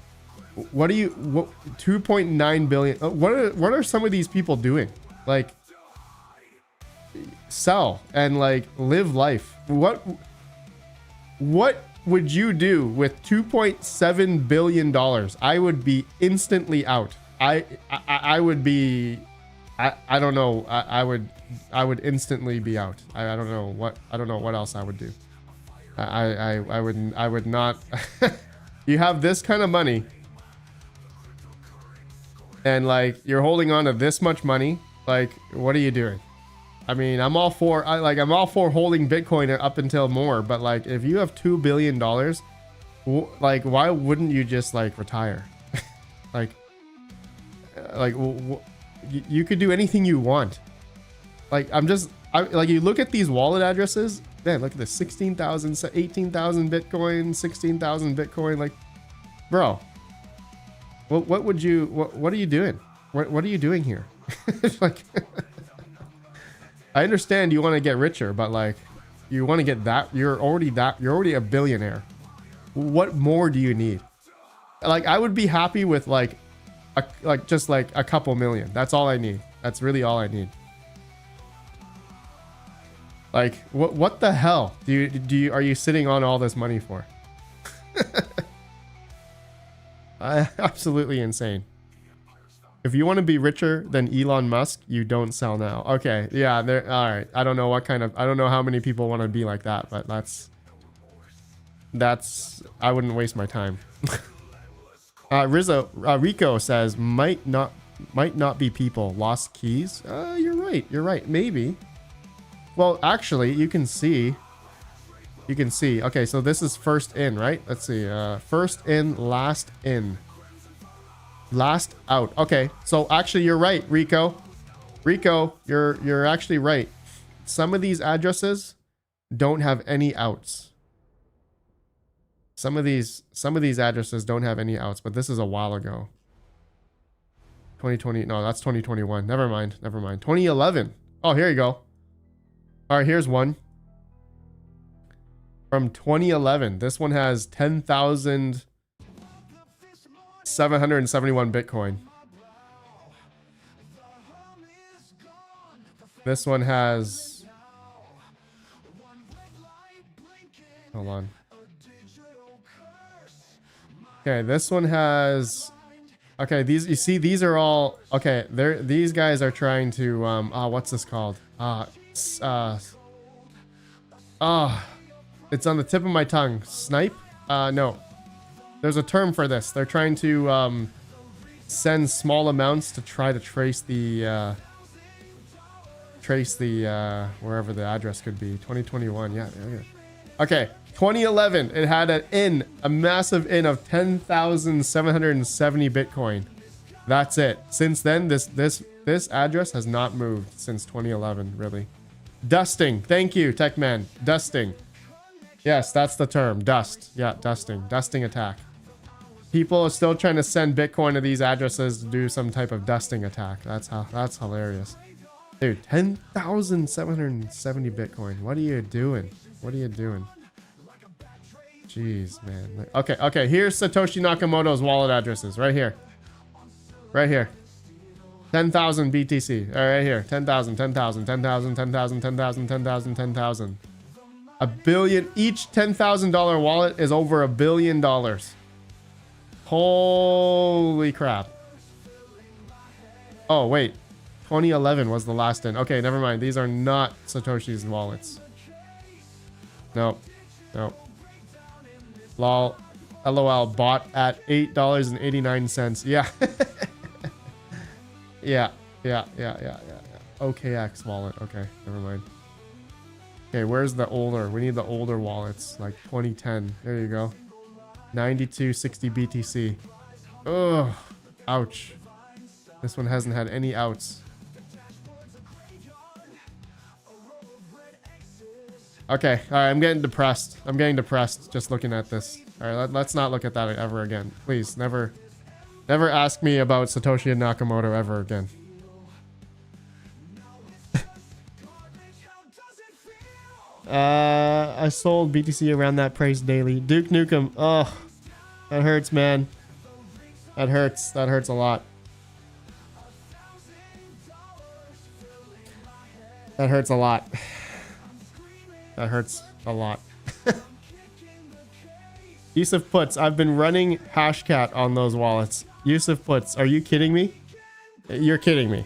what 2.9 billion? What are some of these people doing? Like, sell and like live life. What would you do with $2.7 billion? I would be instantly out. I would be, I don't know. I would instantly be out. I don't know what else I would do. I would not. You have this kind of money and like you're holding on to this much money. Like, what are you doing? I mean, I'm all for holding Bitcoin up until more, but like if you have $2 billion, like why wouldn't you just like retire? like you could do anything you want. Like like you look at these wallet addresses, man, look at this 16,000, 18,000 Bitcoin, 16,000 Bitcoin. Like, bro, what would you, what are you doing? What are you doing here? Like, I understand you want to get richer, but like you want to get that, you're already a billionaire. What more do you need? Like, I would be happy with like just like a couple million. That's all I need. That's really all I need. Like, what the hell are you sitting on all this money for? Absolutely insane. If you want to be richer than Elon Musk, you don't sell now. Okay, yeah, all right. I don't know how many people want to be like that, but I wouldn't waste my time. Rico says might not be people, lost keys. You're right, maybe. Well, actually, you can see. Okay, so this is first in, right? Let's see. First in, last in. Last out. Okay, so actually you're right, Rico. Rico, you're actually right. Some of these addresses don't have any outs. Some of these addresses don't have any outs, but this is a while ago. 2020. No, that's 2021. Never mind. Never mind. 2011. Oh, here you go. All right, here's one from 2011. This one has 10,771 Bitcoin. This one has, hold on. Okay, this one has, okay, these, you see, these are all, okay, these guys are trying to, what's this called? It's on the tip of my tongue. Snipe? No. There's a term for this. They're trying to, send small amounts to try to trace the, wherever the address could be. 2021, yeah. Okay, 2011, it had a massive in of 10,770 Bitcoin. That's it. Since then, this address has not moved since 2011, really. Dusting. Thank you, Techman. Dusting. Yes, that's the term. Dust. Yeah, dusting. Dusting attack. People are still trying to send Bitcoin to these addresses to do some type of dusting attack. That's hilarious. Dude, 10,770 Bitcoin. What are you doing? What are you doing? Jeez, man. Okay. Here's Satoshi Nakamoto's wallet addresses. Right here. Right here. 10,000 BTC. All right, here. 10,000, 10,000, 10,000, 10,000, 10,000, 10,000, 10,000. A billion. Each $10,000 wallet is over $1 billion. Holy crap. Oh, wait. 2011 was the last in. Okay, never mind. These are not Satoshi's wallets. Nope. Lol. LOL. Bought at $8.89. Yeah. Yeah. OKX wallet. Okay, never mind. Okay, where's the older? We need the older wallets, like 2010. There you go. 9260 BTC. Ugh. Ouch. This one hasn't had any outs. Okay, alright, I'm getting depressed. I'm getting depressed just looking at this. Alright, let's not look at that ever again. Please, never ask me about Satoshi Nakamoto ever again. I sold BTC around that price daily. Duke Nukem. Oh, that hurts, man. That hurts. That hurts a lot. That hurts a lot. That hurts a lot. Yusuf puts, I've been running Hashcat on those wallets. Yusuf puts, are you kidding me? You're kidding me.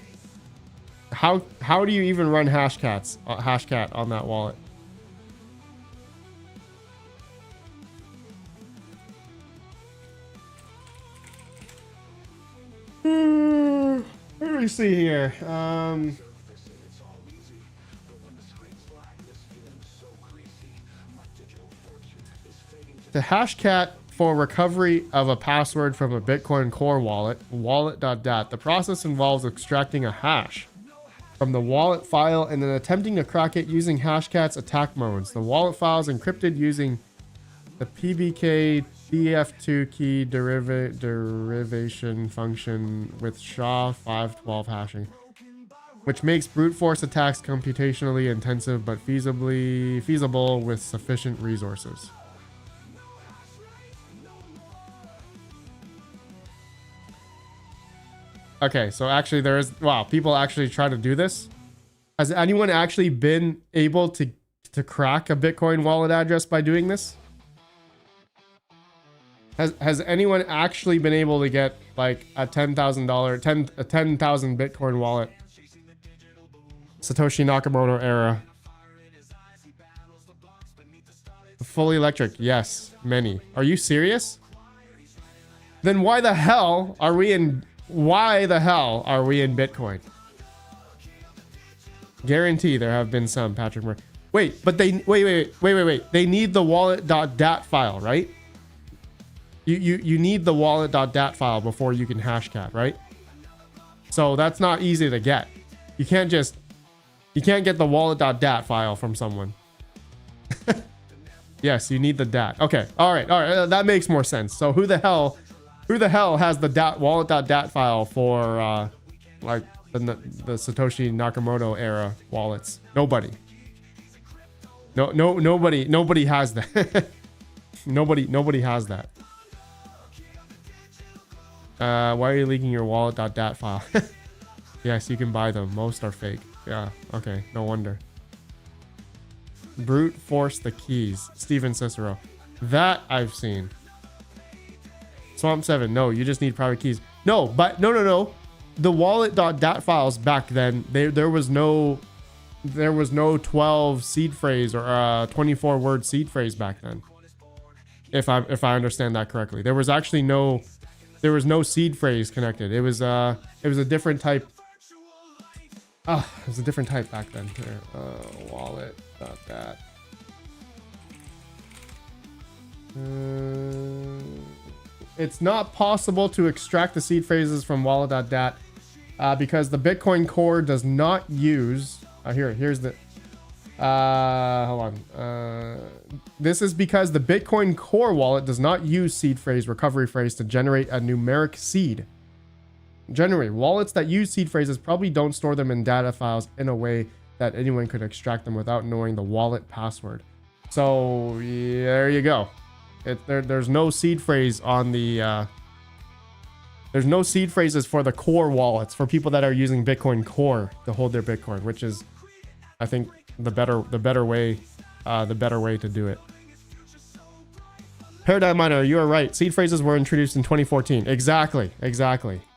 How do you even run Hashcat on that wallet? What do we see here? The Hashcat for recovery of a password from a Bitcoin Core wallet, wallet.dat. The process involves extracting a hash from the wallet file and then attempting to crack it using Hashcat's attack modes. The wallet file is encrypted using the PBK DF2 key derivation function with SHA-512 hashing, which makes brute force attacks computationally intensive but feasible with sufficient resources. Okay, so actually there is, wow, people actually try to do this. Has anyone actually been able to crack a Bitcoin wallet address by doing this? Has anyone actually been able to get like a $10,000 Bitcoin wallet? Satoshi Nakamoto era. Fully electric, yes, many. Are you serious? Then why the hell are we in Bitcoin? Guarantee there have been some, Patrick Murray. Wait, but they wait. They need the wallet.dat file, right? You need the wallet.dat file before you can hashcat, right? So that's not easy to get. You can't get the wallet.dat file from someone. Yes, you need the DAT. Okay, all right, that makes more sense. So who the hell has the wallet.dat file for like the Satoshi Nakamoto era wallets? Nobody. Nobody has that. nobody has that. Why are you leaking your wallet.dat file? Yes, you can buy them. Most are fake. Yeah, okay, no wonder. Brute force the keys. Steven Cicero. That I've seen. Swamp 7. No, you just need private keys. No, but no. The wallet.dat files back then, there was no 12 seed phrase or 24 word seed phrase back then. If I understand that correctly. There was no seed phrase connected. It was a different type. It was a different type back then. Here, wallet.dat. It's not possible to extract the seed phrases from wallet.dat because the Bitcoin core does not use. Here's the. Hold on. This is because the Bitcoin core wallet does not use seed phrase recovery phrase to generate a numeric seed. Generally, wallets that use seed phrases probably don't store them in data files in a way that anyone could extract them without knowing the wallet password. So yeah, there you go. There's no seed phrase on the. There's no seed phrases for the core wallets for people that are using Bitcoin Core to hold their Bitcoin, which is, I think, the better way to do it. ParadigmMiner, you are right. Seed phrases were introduced in 2014. Exactly.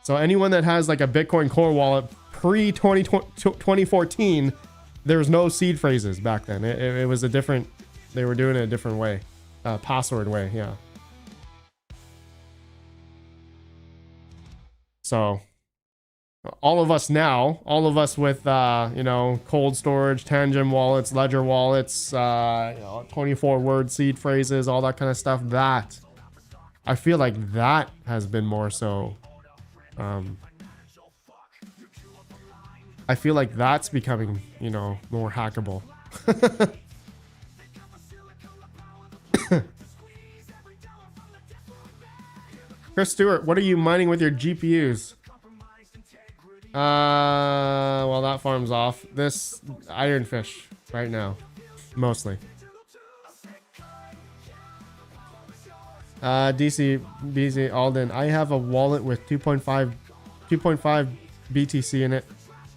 So anyone that has like a Bitcoin Core wallet pre 2014, there's no seed phrases back then. It was a different. They were doing it a different way, password way. Yeah. So all of us with cold storage, Tangent wallets, Ledger wallets, 24 word seed phrases, all that kind of stuff, that I feel like that has been more so I feel like that's becoming, more hackable. Chris Stewart, what are you mining with your GPUs? Well, that farm's off. This Ironfish right now, mostly. BZ Alden, I have a wallet with 2.5 BTC in it,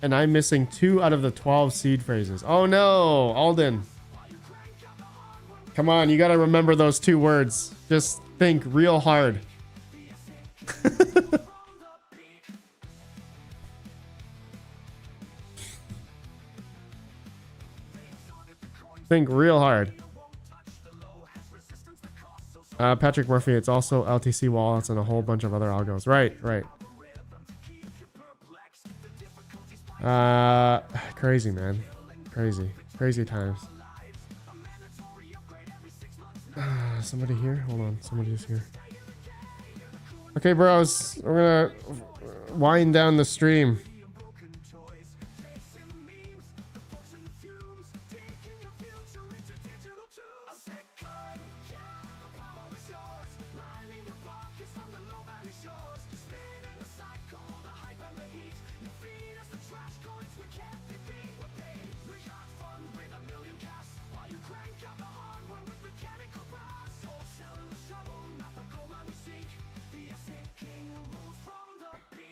and I'm missing 2 out of the 12 seed phrases. Oh no, Alden. Come on, you gotta remember those 2 words. Just think real hard. Think real hard. Patrick Murphy, it's also LTC wallets and a whole bunch of other algos. Right. Crazy, man. Crazy times. Somebody here? Hold on. Somebody's here. Okay, bros. We're gonna wind down the stream.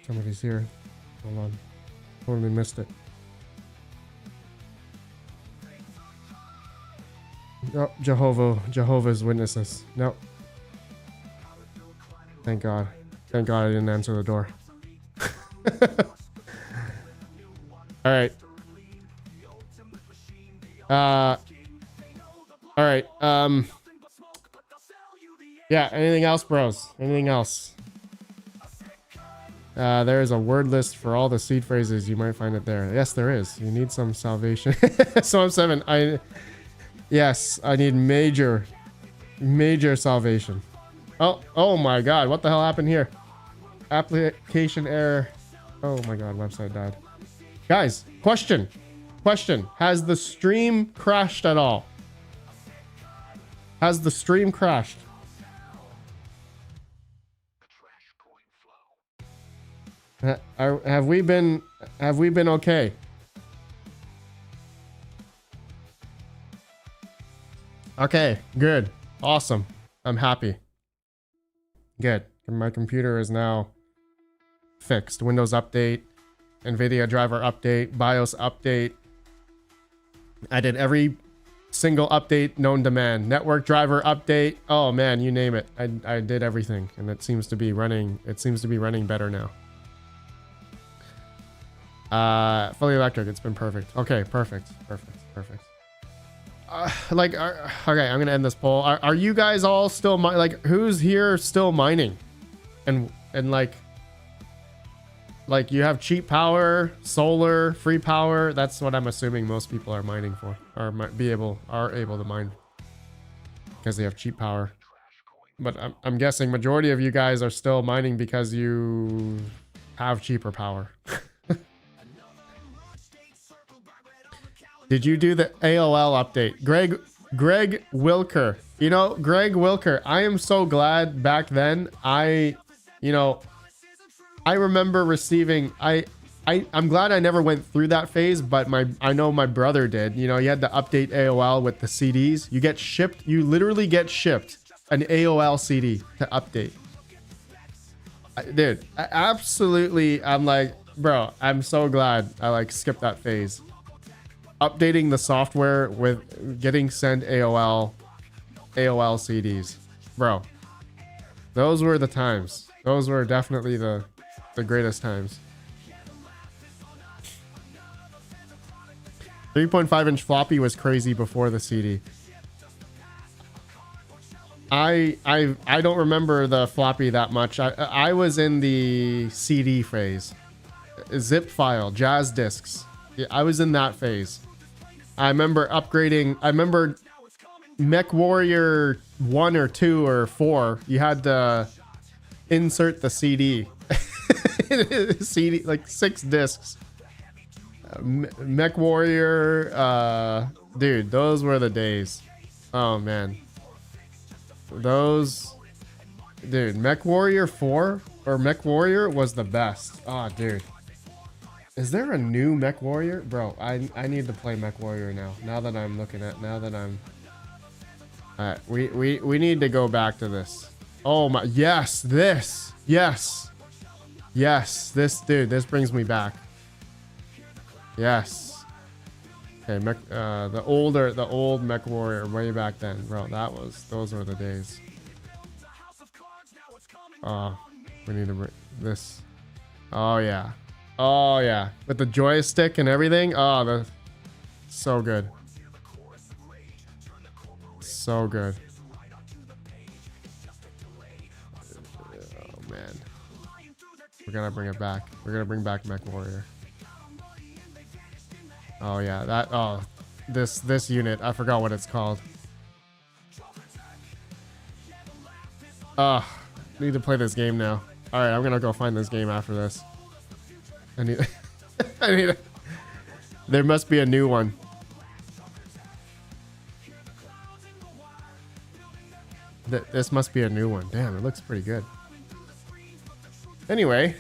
Somebody's here. Hold on. Totally missed it. Oh, Jehovah's Witnesses. Nope. Thank God. Thank God I didn't answer the door. All right. All right. Yeah, anything else, bros? Anything else? There is a word list for all the seed phrases. You might find it there. Yes, there is. You need some salvation. So I'm 7. Yes, I need major salvation. Oh my god, what the hell happened here? Application error. Oh my god, website died. Guys, question. Has the stream crashed at all? Has the stream crashed? Have we been okay? Okay, good. Awesome. I'm happy. Good. My computer is now fixed. Windows update, NVIDIA driver update, BIOS update. I did every single update known to man. Network driver update. Oh man, you name it. I did everything, and it seems to be running. It seems to be running better now. Fully electric. It's been perfect. Okay, perfect. Okay, I'm gonna end this poll. Are you guys all still like who's here still mining, and like you have cheap power, solar, free power. That's what I'm assuming most people are mining for, or are able to mine because they have cheap power. But I'm guessing majority of you guys are still mining because you have cheaper power. Did you do the AOL update? Greg Wilker. You know, Greg Wilker, I am so glad back then I remember receiving I'm glad I never went through that phase, but I know my brother did. You know, you had to update AOL with the CDs. You literally get shipped an AOL CD to update. Dude, absolutely. I'm like, bro, I'm so glad I like skipped that phase. Updating the software with getting sent AOL CDs, bro. Those were the times. Those were definitely the greatest times. 3.5-inch floppy was crazy before the CD. I don't remember the floppy that much. I was in the CD phase. Zip file, jazz discs. Yeah, I was in that phase. I remember upgrading. I remember Mech Warrior 1 or 2 or 4. You had to insert the CD. CD, like 6 discs. Mech Warrior. Dude, those were the days. Oh, man. Dude, Mech Warrior 4 or Mech Warrior was the best. Oh, dude. Is there a new Mech Warrior? Bro, I need to play Mech Warrior now. Now that I'm Alright, we need to go back to this. Oh my, yes, this. Yes. Yes, this, dude, this brings me back. Yes. Okay, the old Mech Warrior way back then. Bro, those were the days. Oh, we need to bring this. Oh yeah. Oh yeah, with the joystick and everything. Oh, so good. So good. Oh man, we're gonna bring it back. We're gonna bring back Mech Warrior. Oh yeah, this unit. I forgot what it's called. Need to play this game now. All right, I'm gonna go find this game after this. I need there must be a new one. This must be a new one. Damn, it looks pretty good. Anyway,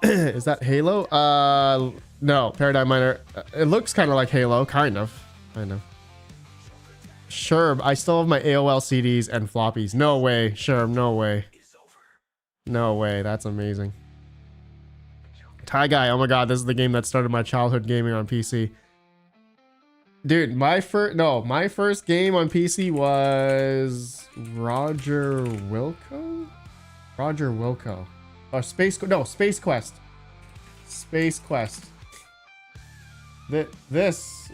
is that Halo? No, Paradigm Miner. It looks kind of like Halo, kind of. Sure, I still have my AOL CDs and floppies. No way, sure, no way. No way, that's amazing. Tie Guy, oh my god, this is the game that started my childhood gaming on PC. Dude, my first game on PC was Roger Wilco? Roger Wilco. Or Space Quest. Space Quest. This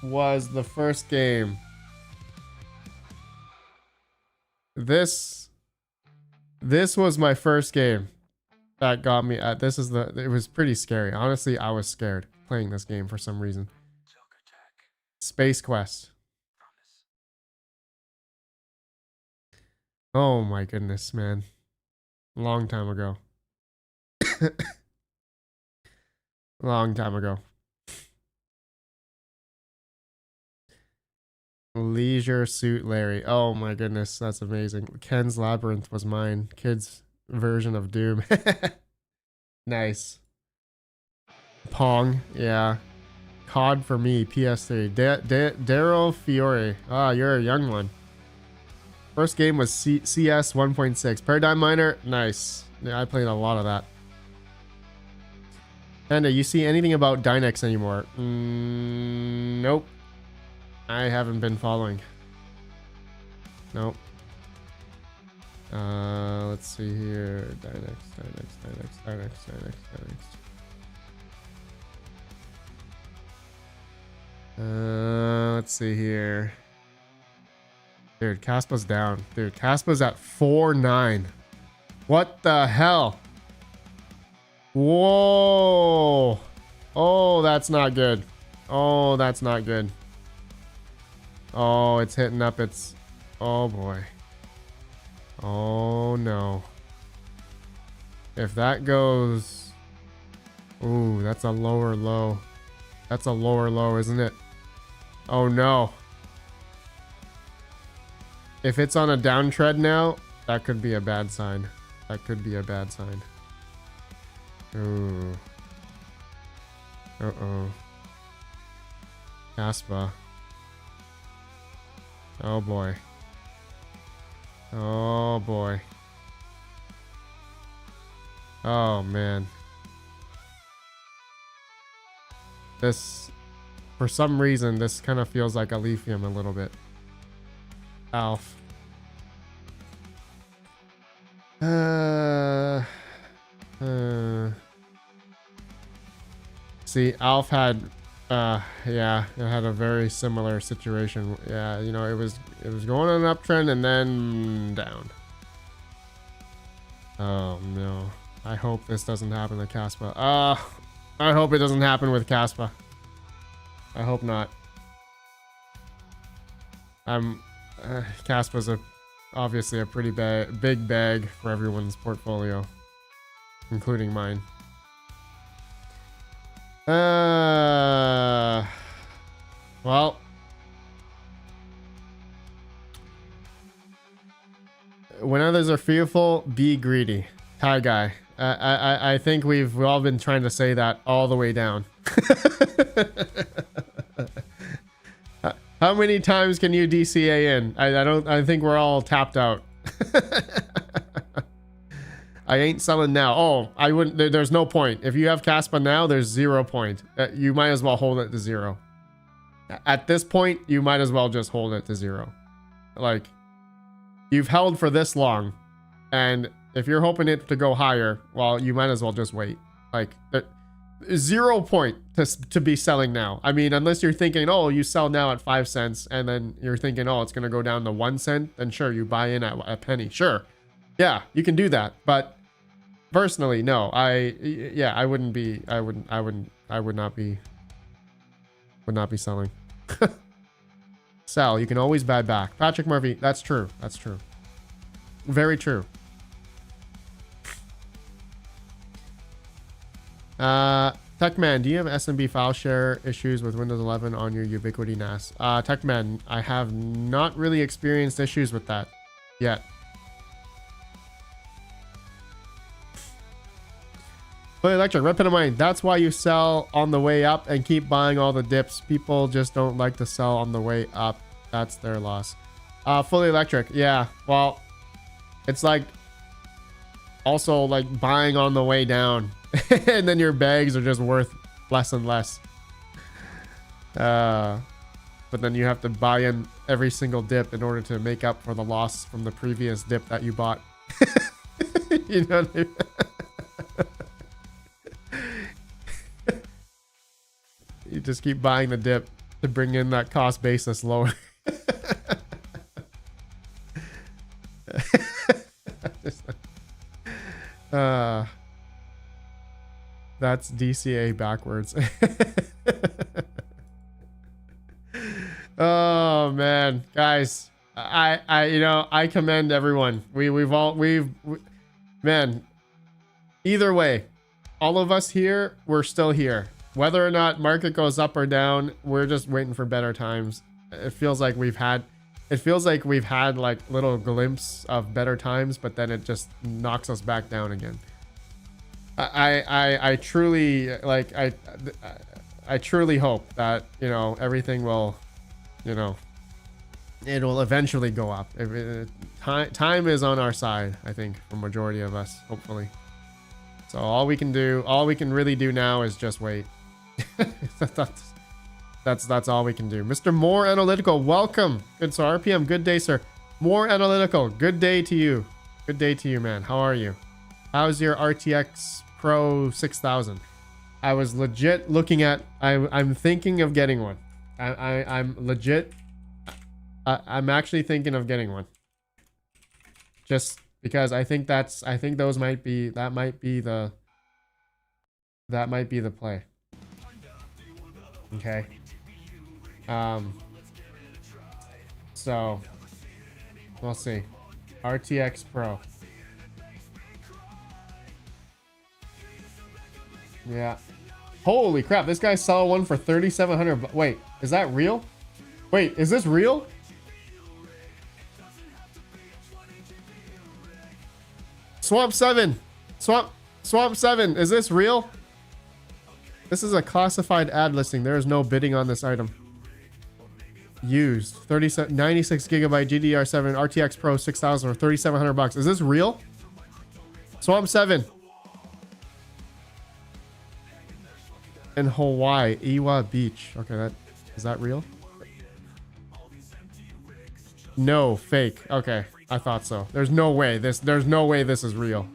was the first game. This was my first game that got me at it was pretty scary. Honestly, I was scared playing this game for some reason. Space Quest. Oh my goodness, man. Long time ago. Long time ago. Leisure Suit Larry. Oh my goodness, that's amazing. Ken's Labyrinth was mine. Kids' version of Doom. Nice. Pong, yeah. COD for me, PS3. Daryl Fiore. Ah, you're a young one. First game was CS 1.6. Paradigm Miner, nice. Yeah, I played a lot of that. Panda, you see anything about Dynex anymore? Nope. I haven't been following. Nope. Let's see here. Dynex. Let's see here. Dude, Caspa's down. Dude, Caspa's at 4.9. What the hell? Whoa. Oh, that's not good. Oh, that's not good. Oh, it's hitting up its... Oh, boy. Oh, no. If that goes... Ooh, that's a lower low. That's a lower low, isn't it? Oh, no. If it's on a downtrend now, that could be a bad sign. That could be a bad sign. Ooh. Uh-oh. Caspa. Oh boy. Oh boy. Oh man. This, for some reason, this kind of feels like a lithium a little bit. Alf. See, Alf had yeah, it had a very similar situation. Yeah, you know, it was going on an uptrend and then down. Oh no. I hope this doesn't happen to Caspa. I hope it doesn't happen with Caspa. I hope not. Caspa's obviously a pretty big bag for everyone's portfolio, including mine. Well, when others are fearful, be greedy. Hi, guy. I think we've all been trying to say that all the way down. How many times can you DCA in? I think we're all tapped out. I ain't selling now. Oh, I wouldn't. There's no point. If you have Caspa now, there's 0 point. You might as well hold it to 0. At this point, you might as well just hold it to 0. Like, you've held for this long, and if you're hoping it to go higher, well, you might as well just wait. Like, 0 point to be selling now. I mean, unless you're thinking, oh, you sell now at 5 cents, and then you're thinking, oh, it's gonna go down to 1 cent, then sure, you buy in at a penny. Sure. Yeah, you can do that, but personally, no. I would not be selling. Sell. You can always buy back. Patrick Murphy, that's true. That's true. Very true. Techman, do you have SMB file share issues with Windows 11 on your Ubiquiti NAS? Techman, I have not really experienced issues with that yet. But Electric, RedPandaMining, that's why you sell on the way up and keep buying all the dips. People just don't like to sell on the way up. That's their loss. Fully Electric, yeah. Well, it's like also like buying on the way down. And then your bags are just worth less and less. But then you have to buy in every single dip in order to make up for the loss from the previous dip that you bought. You know what I mean? You just keep buying the dip to bring in that cost basis lower. That's DCA backwards. Oh man, guys, you know, I commend everyone. Man, either way, all of us here, we're still here. Whether or not market goes up or down, we're just waiting for better times. It feels like we've had like little glimpse of better times, but then it just knocks us back down again. I truly like, I truly hope that, you know, everything will, you know, it'll eventually go up. Time is on our side, I think, for majority of us, hopefully. So all we can really do now is just wait. That's all we can do. Mr. More Analytical, welcome. Good, so RPM, good day, sir. More Analytical, good day to you. Good day to you, man. How are you? How's your RTX Pro 6000? I was legit looking at, I'm thinking of getting one. I'm legit, I'm actually thinking of getting one. Just because I think those might be, that might be the play. Okay. So we'll see. RTX Pro. Yeah. Holy crap, this guy saw one for 3,700. Wait, is that real? Wait, is this real? Swamp 7. Swamp 7, is this real? This is a classified ad listing. There is no bidding on this item. Used 96 gigabyte GDR7 RTX Pro 6000 for 3,700 bucks. Is this real? Swamp 7. In Hawaii, Iwa Beach. Okay, is that real? No, fake. Okay, I thought so. There's no way this is real.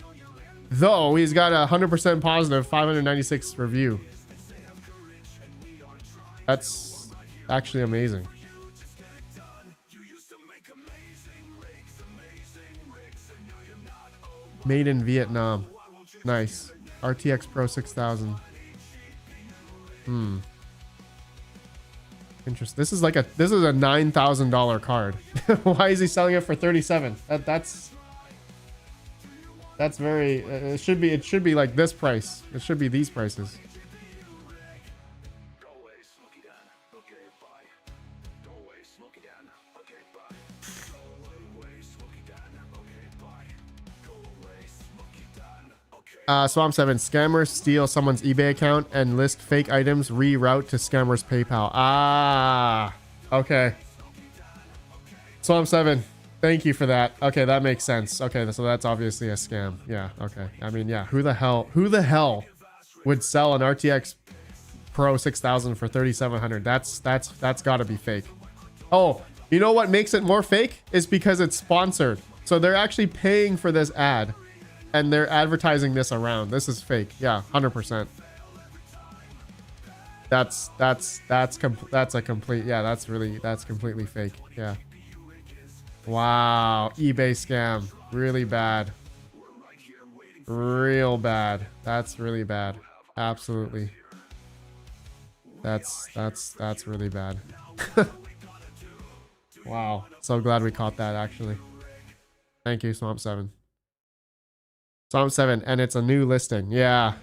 Though he's got a 100% positive 596 review. That's actually amazing. Made in Vietnam. Nice. RTX Pro 6000. Interesting. This is a $9,000 card. Why is he selling it for 37? That's very, it should be like this price. It should be these prices. Swamp 7, scammers steal someone's eBay account and list fake items, reroute to scammers PayPal. Ah, okay. Swamp 7, thank you for that. Okay, that makes sense. Okay, so that's obviously a scam. Yeah, okay. I mean, yeah, who the hell would sell an RTX Pro 6000 for 3,700? That's got to be fake. Oh, you know what makes it more fake is because it's sponsored. So they're actually paying for this ad. And they're advertising this around. This is fake. Yeah, 100%. That's a complete, yeah, that's completely fake. Yeah. Wow, eBay scam. Really bad. Real bad. That's really bad. Absolutely. That's really bad. Wow. So glad we caught that actually. Thank you, Swamp 7. Swamp 7, and it's a new listing. Yeah.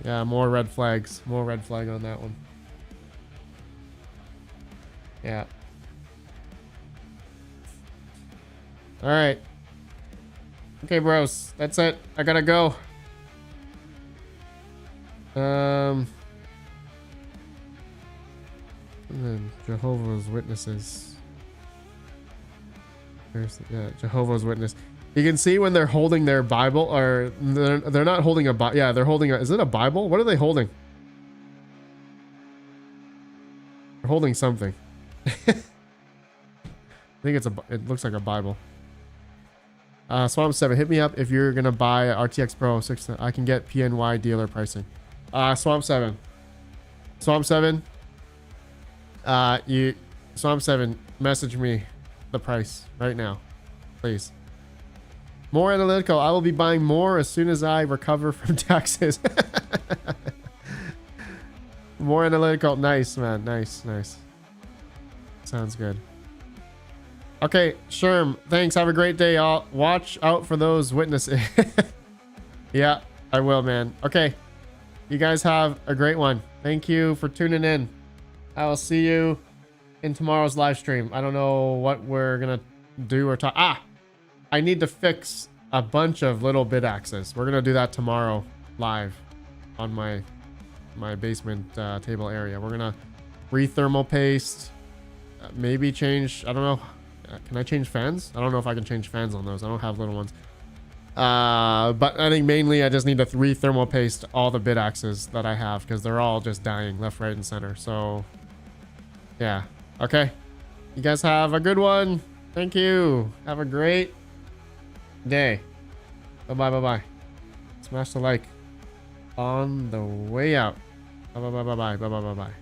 Yeah, more red flags. More red flag on that one. Yeah. All right. Okay, bros. That's it. I gotta go. And then Jehovah's Witnesses. There's, yeah, Jehovah's Witness. You can see when they're holding their Bible, or they're not holding a Bible. Yeah, they're holding a, is it a Bible? What are they holding? They're holding something. I think it looks like a Bible. Swamp 7, hit me up if you're gonna buy RTX Pro 6. I can get PNY dealer pricing. Swamp 7. Swamp 7. Swamp 7, message me the price right now, please. More Analytical. I will be buying more as soon as I recover from taxes. More Analytical. Nice, man. Nice, nice. Sounds good. Okay, Sherm, thanks. Have a great day. I'll watch out for those witnesses. Yeah, I will, man. Okay, you guys have a great one. Thank you for tuning in. I will see you in tomorrow's live stream. I don't know what we're gonna do or talk. Ah, I need to fix a bunch of little bid axes. We're gonna do that tomorrow live on my basement table area. We're gonna re-thermal paste, maybe change, I don't know. Can I change fans? I don't know if I can change fans on those. I don't have little ones. But I think mainly I just need to re-thermal paste all the bid axes that I have because they're all just dying left, right, and center. So yeah. Okay. You guys have a good one. Thank you. Have a great day. Bye-bye, bye-bye. Smash the like on the way out. Bye-bye, bye-bye, bye-bye, bye-bye.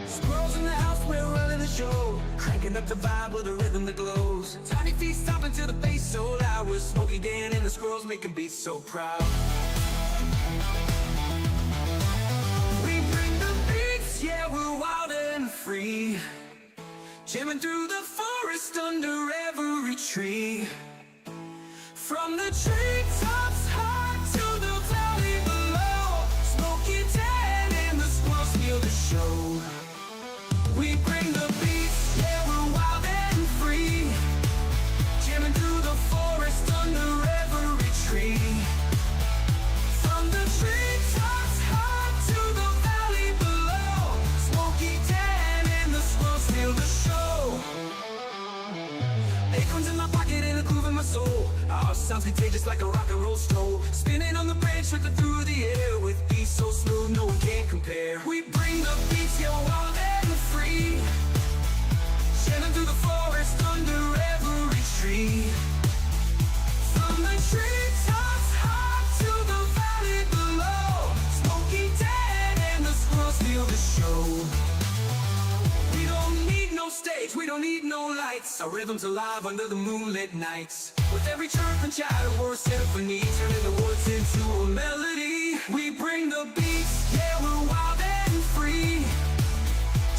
Squirrels in the house, we're running the show. Cranking up the vibe with a rhythm that glows. Tiny feet stomping to the bass so loud. We're Smokey Dan and the squirrels making beats so proud. We bring the beats, yeah, we're wild and free. Jamming through the forest under every tree. From the treetops high to the valley below. Smokey Dan and the squirrels steal the show. We bring the beats, yeah, we're wild and free. Jamming through the forest under every tree. From the treetops high to the valley below. Smokey Dan and the squirrels steal the show. Acorns in my pocket and a groove in my soul. Our sounds contagious like a rock and roll stroll. Spinning on the branch, trickling through the air. With beats so smooth, no one can compare. We bring the beats, yeah, wild and free. Jamming through the forest under every tree. From the treetops high to the valley below. Smokey Dan and the squirrels steal the show. We don't need no stage, we don't need no lights. Our rhythm's alive under the moonlit nights. With every chirp and chatter, we're a symphony. Turning the woods into a melody. We bring the beats, yeah, we're wild and free.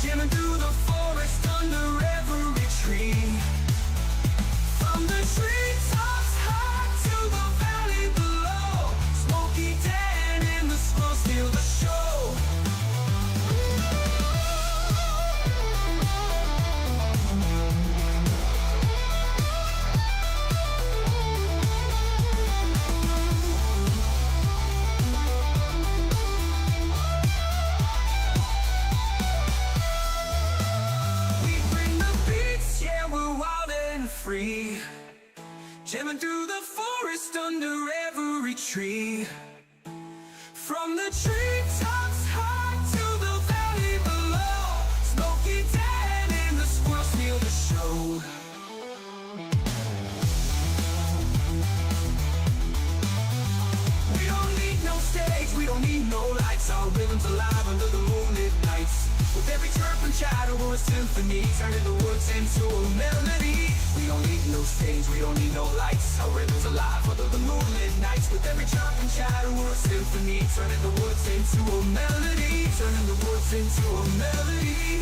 Jamming through the forest under every tree. From the treetops high to the valley below. Smokey Dan and the squirrels steal the show. We bring the jamming through the forest under every tree. From the treetops high to the valley below, Smoky Dan and the squirrels steal the show. We don't need no stage, we don't need no lights. Our rhythm's alive under the moonlit nights. With every chirp and chatter we're a symphony, turning the woods into a melody. We don't need no stage, we don't need no lights. Our rhythm's alive under the moonlit nights. With every chirp and chatter we're a symphony, turning the woods into a melody. Turning the woods into a melody.